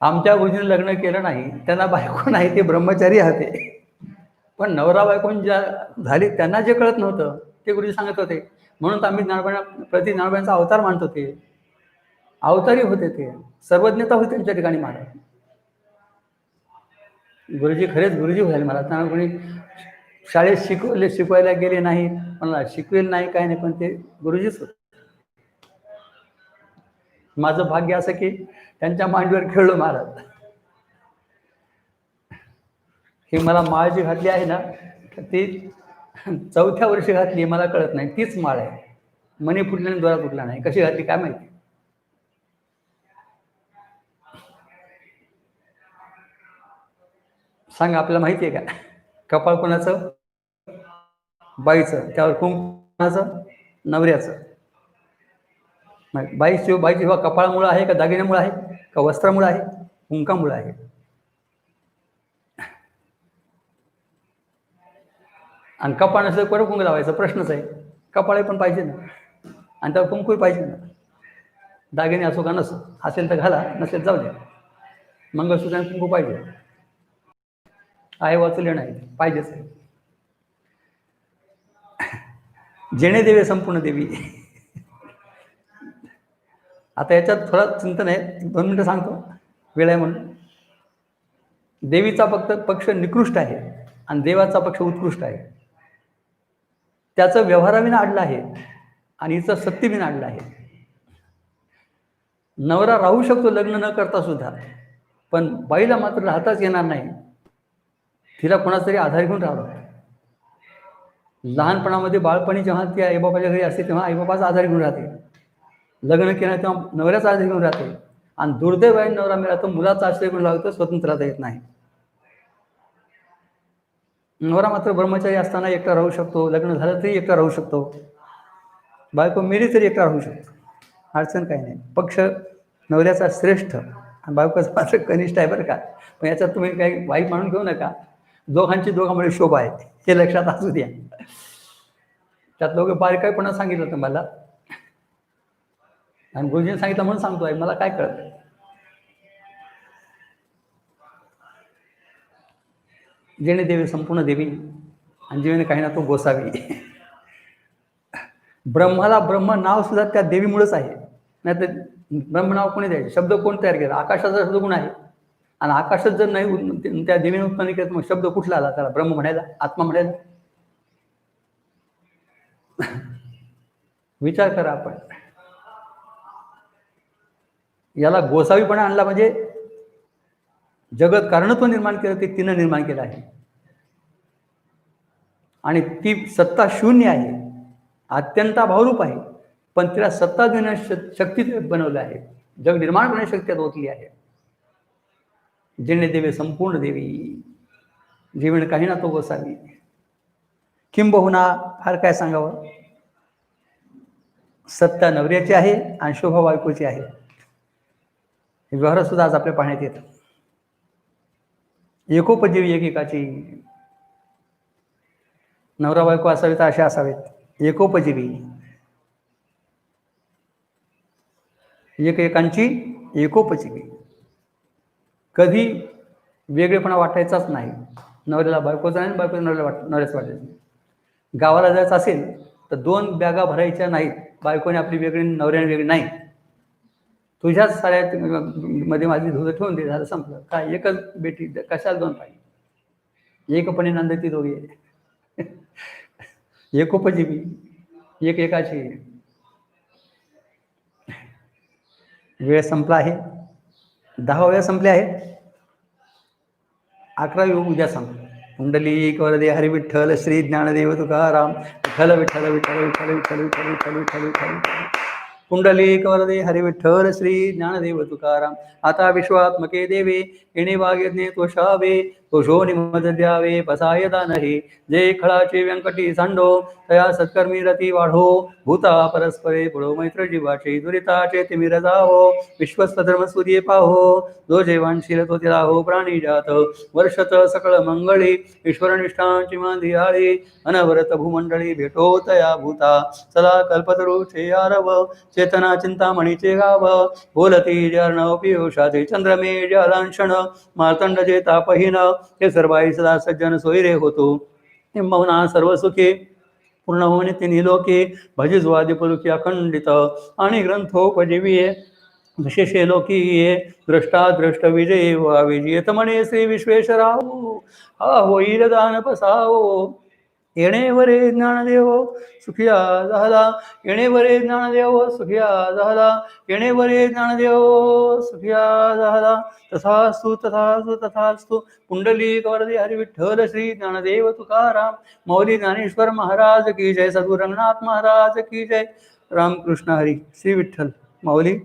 B: आमच्या गुरुजीने लग्न केलं नाही, त्यांना बायको नाही, ते ब्रह्मचारी होते. पण नवरा बायको ज्या झाली त्यांना जे कळत नव्हतं ते गुरुजी सांगत होते. म्हणून आम्ही ज्ञानोबांचा अवतार मानतो. ते अवतारी होते. ते सर्वज्ञता होती त्यांच्या ठिकाणी. महाराज गुरुजी खरेच गुरुजी व्हायला महाराज. त्यांना कोणी शाळेत शिकवायला गेले नाही, मला शिकवेल नाही काय नाही, पण ते गुरुजीच होते. माझं भाग्य असं की त्यांच्या मांडीवर खेळलो महाराज. ही मला माळ जी घातली आहे ना, ती 4थ्या वर्षी घातली. मला कळत नाही तीच माळ आहे. मणी फुटल्याने दोरा फुटला नाही. कशी घातली काय माहिती. सांगा, आपल्याला माहिती आहे का? कपाळ कोणाचं? बाईचं. त्यावर कुंकू कोणाचं? नवऱ्याचं. बाईची जेव्हा कपाळामुळे आहे का दागिन्यामुळे आहे का वस्त्रामुळे आहे? कुंकामुळे आहे. आणि कपाळ नसेल तर कुंकू लावायचा प्रश्नच आहे. कपाळ पण पाहिजे ना, आणि त्यावर कुंकू पाहिजे ना. दागिने असो का नसो, असेल तर घाला, नसेल जाऊ द्या. मंगळसूत्र कुंकू पाहिजे. आहे वाचले नाही, पाहिजेच आहे. जेणे देवी संपूर्ण देवी. आता याच्यात थोडं चिंतन आहे, 2 मिनिटं सांगतो, वेळ आहे म्हणून. देवीचा फक्त पक्ष निकृष्ट आहे आणि देवाचा पक्ष उत्कृष्ट आहे. त्याचं व्यवहाराविना अडलं आहे आणि हिचं सत्तेविना अडलं आहे. नवरा राहू शकतो लग्न न करता सुद्धा, पण बाईला मात्र राहताच येणार नाही. तिला कोणाचा तरी आधार घेऊन राहावं लागतं. लहानपणामध्ये बाळपणी जेव्हा ती आईबापाच्या घरी असते तेव्हा आईबापाचा आधार घेऊन राहते. लग्न केलं तेव्हा नवऱ्याचा आधार घेऊन राहते. आणि दुर्दैवाने नवरा मिळाला तर मुलाचा आश्रय घेऊन लागतो, स्वतंत्र राहता येत नाही. नवरा मात्र ब्रह्मचारी असताना एकटा राहू शकतो, लग्न झालं तरी एकटा राहू शकतो, बायको मेली तरी एकटा राहू शकतो, अडचण काही नाही. पक्ष नवऱ्याचा श्रेष्ठ आणि बायकोचा मात्र कनिष्ठ आहे बरं का. पण याच्यात तुम्ही काही वाईट मानून घेऊ नका. दोघांमध्ये शोभा आहे, हे लक्षात असू द्या. त्यात लोक बारकाईपणा सांगितलं होतं मला, आणि गुरुजीने सांगितलं म्हणून सांगतोय, मला काय कळत. जेणे देवी संपूर्ण देवी आणि जेणे काही ना तो गोसावी. ब्रह्माला ब्रह्म नाव सुद्धा त्या देवीमुळेच आहे. नाही तर ब्रह्म नाव कोणी द्यायचे, शब्द कोण तयार केला? आकाशाचा शब्द कोण आहे? आणि आकाशात जर नाही त्या देवीने उत्पन्न केलं, मग शब्द कुठला आला त्याला ब्रह्म म्हणायला, आत्मा म्हणायला? विचार करा आपण. याला गोसावीपणा आणला म्हणजे जगत कारणत्व निर्माण केलं ते तिनं निर्माण केलं आहे, आणि ती सत्ता शून्य आहे, अत्यंत भावरूप आहे, पण तिला सत्ता देण्याची शक्ती बनवली आहे, जग निर्माण करण्याची शक्ती ओतली आहे. जेणे देवी संपूर्ण देवी, जीवन काही ना तो गोसावी. किंबहुना फार काय सांगावं, सत्ता नवऱ्याची आहे आणि शोभा बायकोची आहे. हे व्यवहार सुद्धा आज आपल्या पाहण्यात येतं. एकोपजीवी एकेकाची. नवरा बायको असावे तर असे असावेत, एकोपजीवी, एकेकांची एकोपजीवी. कधी वेगळेपणा वाटायचाच नाही. नवऱ्याला बायकोचा नाही, बायको नवऱ्याच वाटायचं. गावाला जायचं असेल तर 2 बॅगा भरायच्या नाहीत, बायकोने आपली वेगळी नवऱ्याने वेगळी नाही. तुझ्याच साड्यात मध्ये माझी धुलं ठेवून दे, झालं संपलं. काय एकच बेटी, कशाला 2 पाहिजे? एकपणे नांदती दोघे. एकोपजीवी, एकेकाची. वेळ संपला आहे, 10 वेळा संपले आहेत. 11वी उद्या सांग. पुंडलिक वरदे हरी विठ्ठल श्री ज्ञानदेव तुकाराम. विठ्ठल विठ्ठल विठ्ठल विठ्ठल विठ्ठल विठ्ठल विठ्ठल विठ्ठल विठ्ठल. पुंडलिक वरदे हरी विठ्ठल श्री ज्ञानदेव तुकाराम. आता विश्वात्मके देवे येणे वाग्यज्ञे तोषावे, तोषो निमज द्यावे पसाय दानही. जे खळाचे व्यंकटी सांडो, तया सत्कर्मी रती वाढो. भूता परस्परे पुढो मैत्र जीवाचे, दुरिताचे तिमिर जावो. विश्वस्त धर्म सूर्ये पाहो, जो जेवाणशील तो तिराहो. प्राणी जात वर्षत सकळ मंगळी, ईश्वर निष्ठांची मांदी आळी. अनवरत भूमंडळी भेटो तया भूता, चला कल्पतरूचे आरव. चेतना चिंतामणीचे गाव, बोलती जर्णव पियुषाचे. चंद्रमे जलांशण, मार्तंड जे तापहीन. हे सर्वाई सदा सज्जन सोयरे होतो, मौना सर्व सुखे. पूर्ण होणे तिन्ही लोके, भजिजवादी पुरुषी अखंडित. आणि ग्रंथोपजीवीये विशेषे लोकीये. द्रष्टा दृष्ट विजयी व्हावे, जियत म्हणे श्री विश्वेश्वराव. हा होईल दान पसावो, येणेवरे ज्ञानदेव सुखिया झाला. येणेवरे ज्ञानदेव सुखिया झाला. येणेवरे ज्ञानदेव सुखिया झाला. तथास्तु तथास्तु तथास्तु. पुंडलिक वरदे हरी विठ्ठल श्री ज्ञानदेव तुकाराम. मौली ज्ञानेश्वर महाराज की जय. सद्गुरु रंगनाथ महाराज की जय. रामकृष्ण हरी. श्री विठ्ठल. माऊली.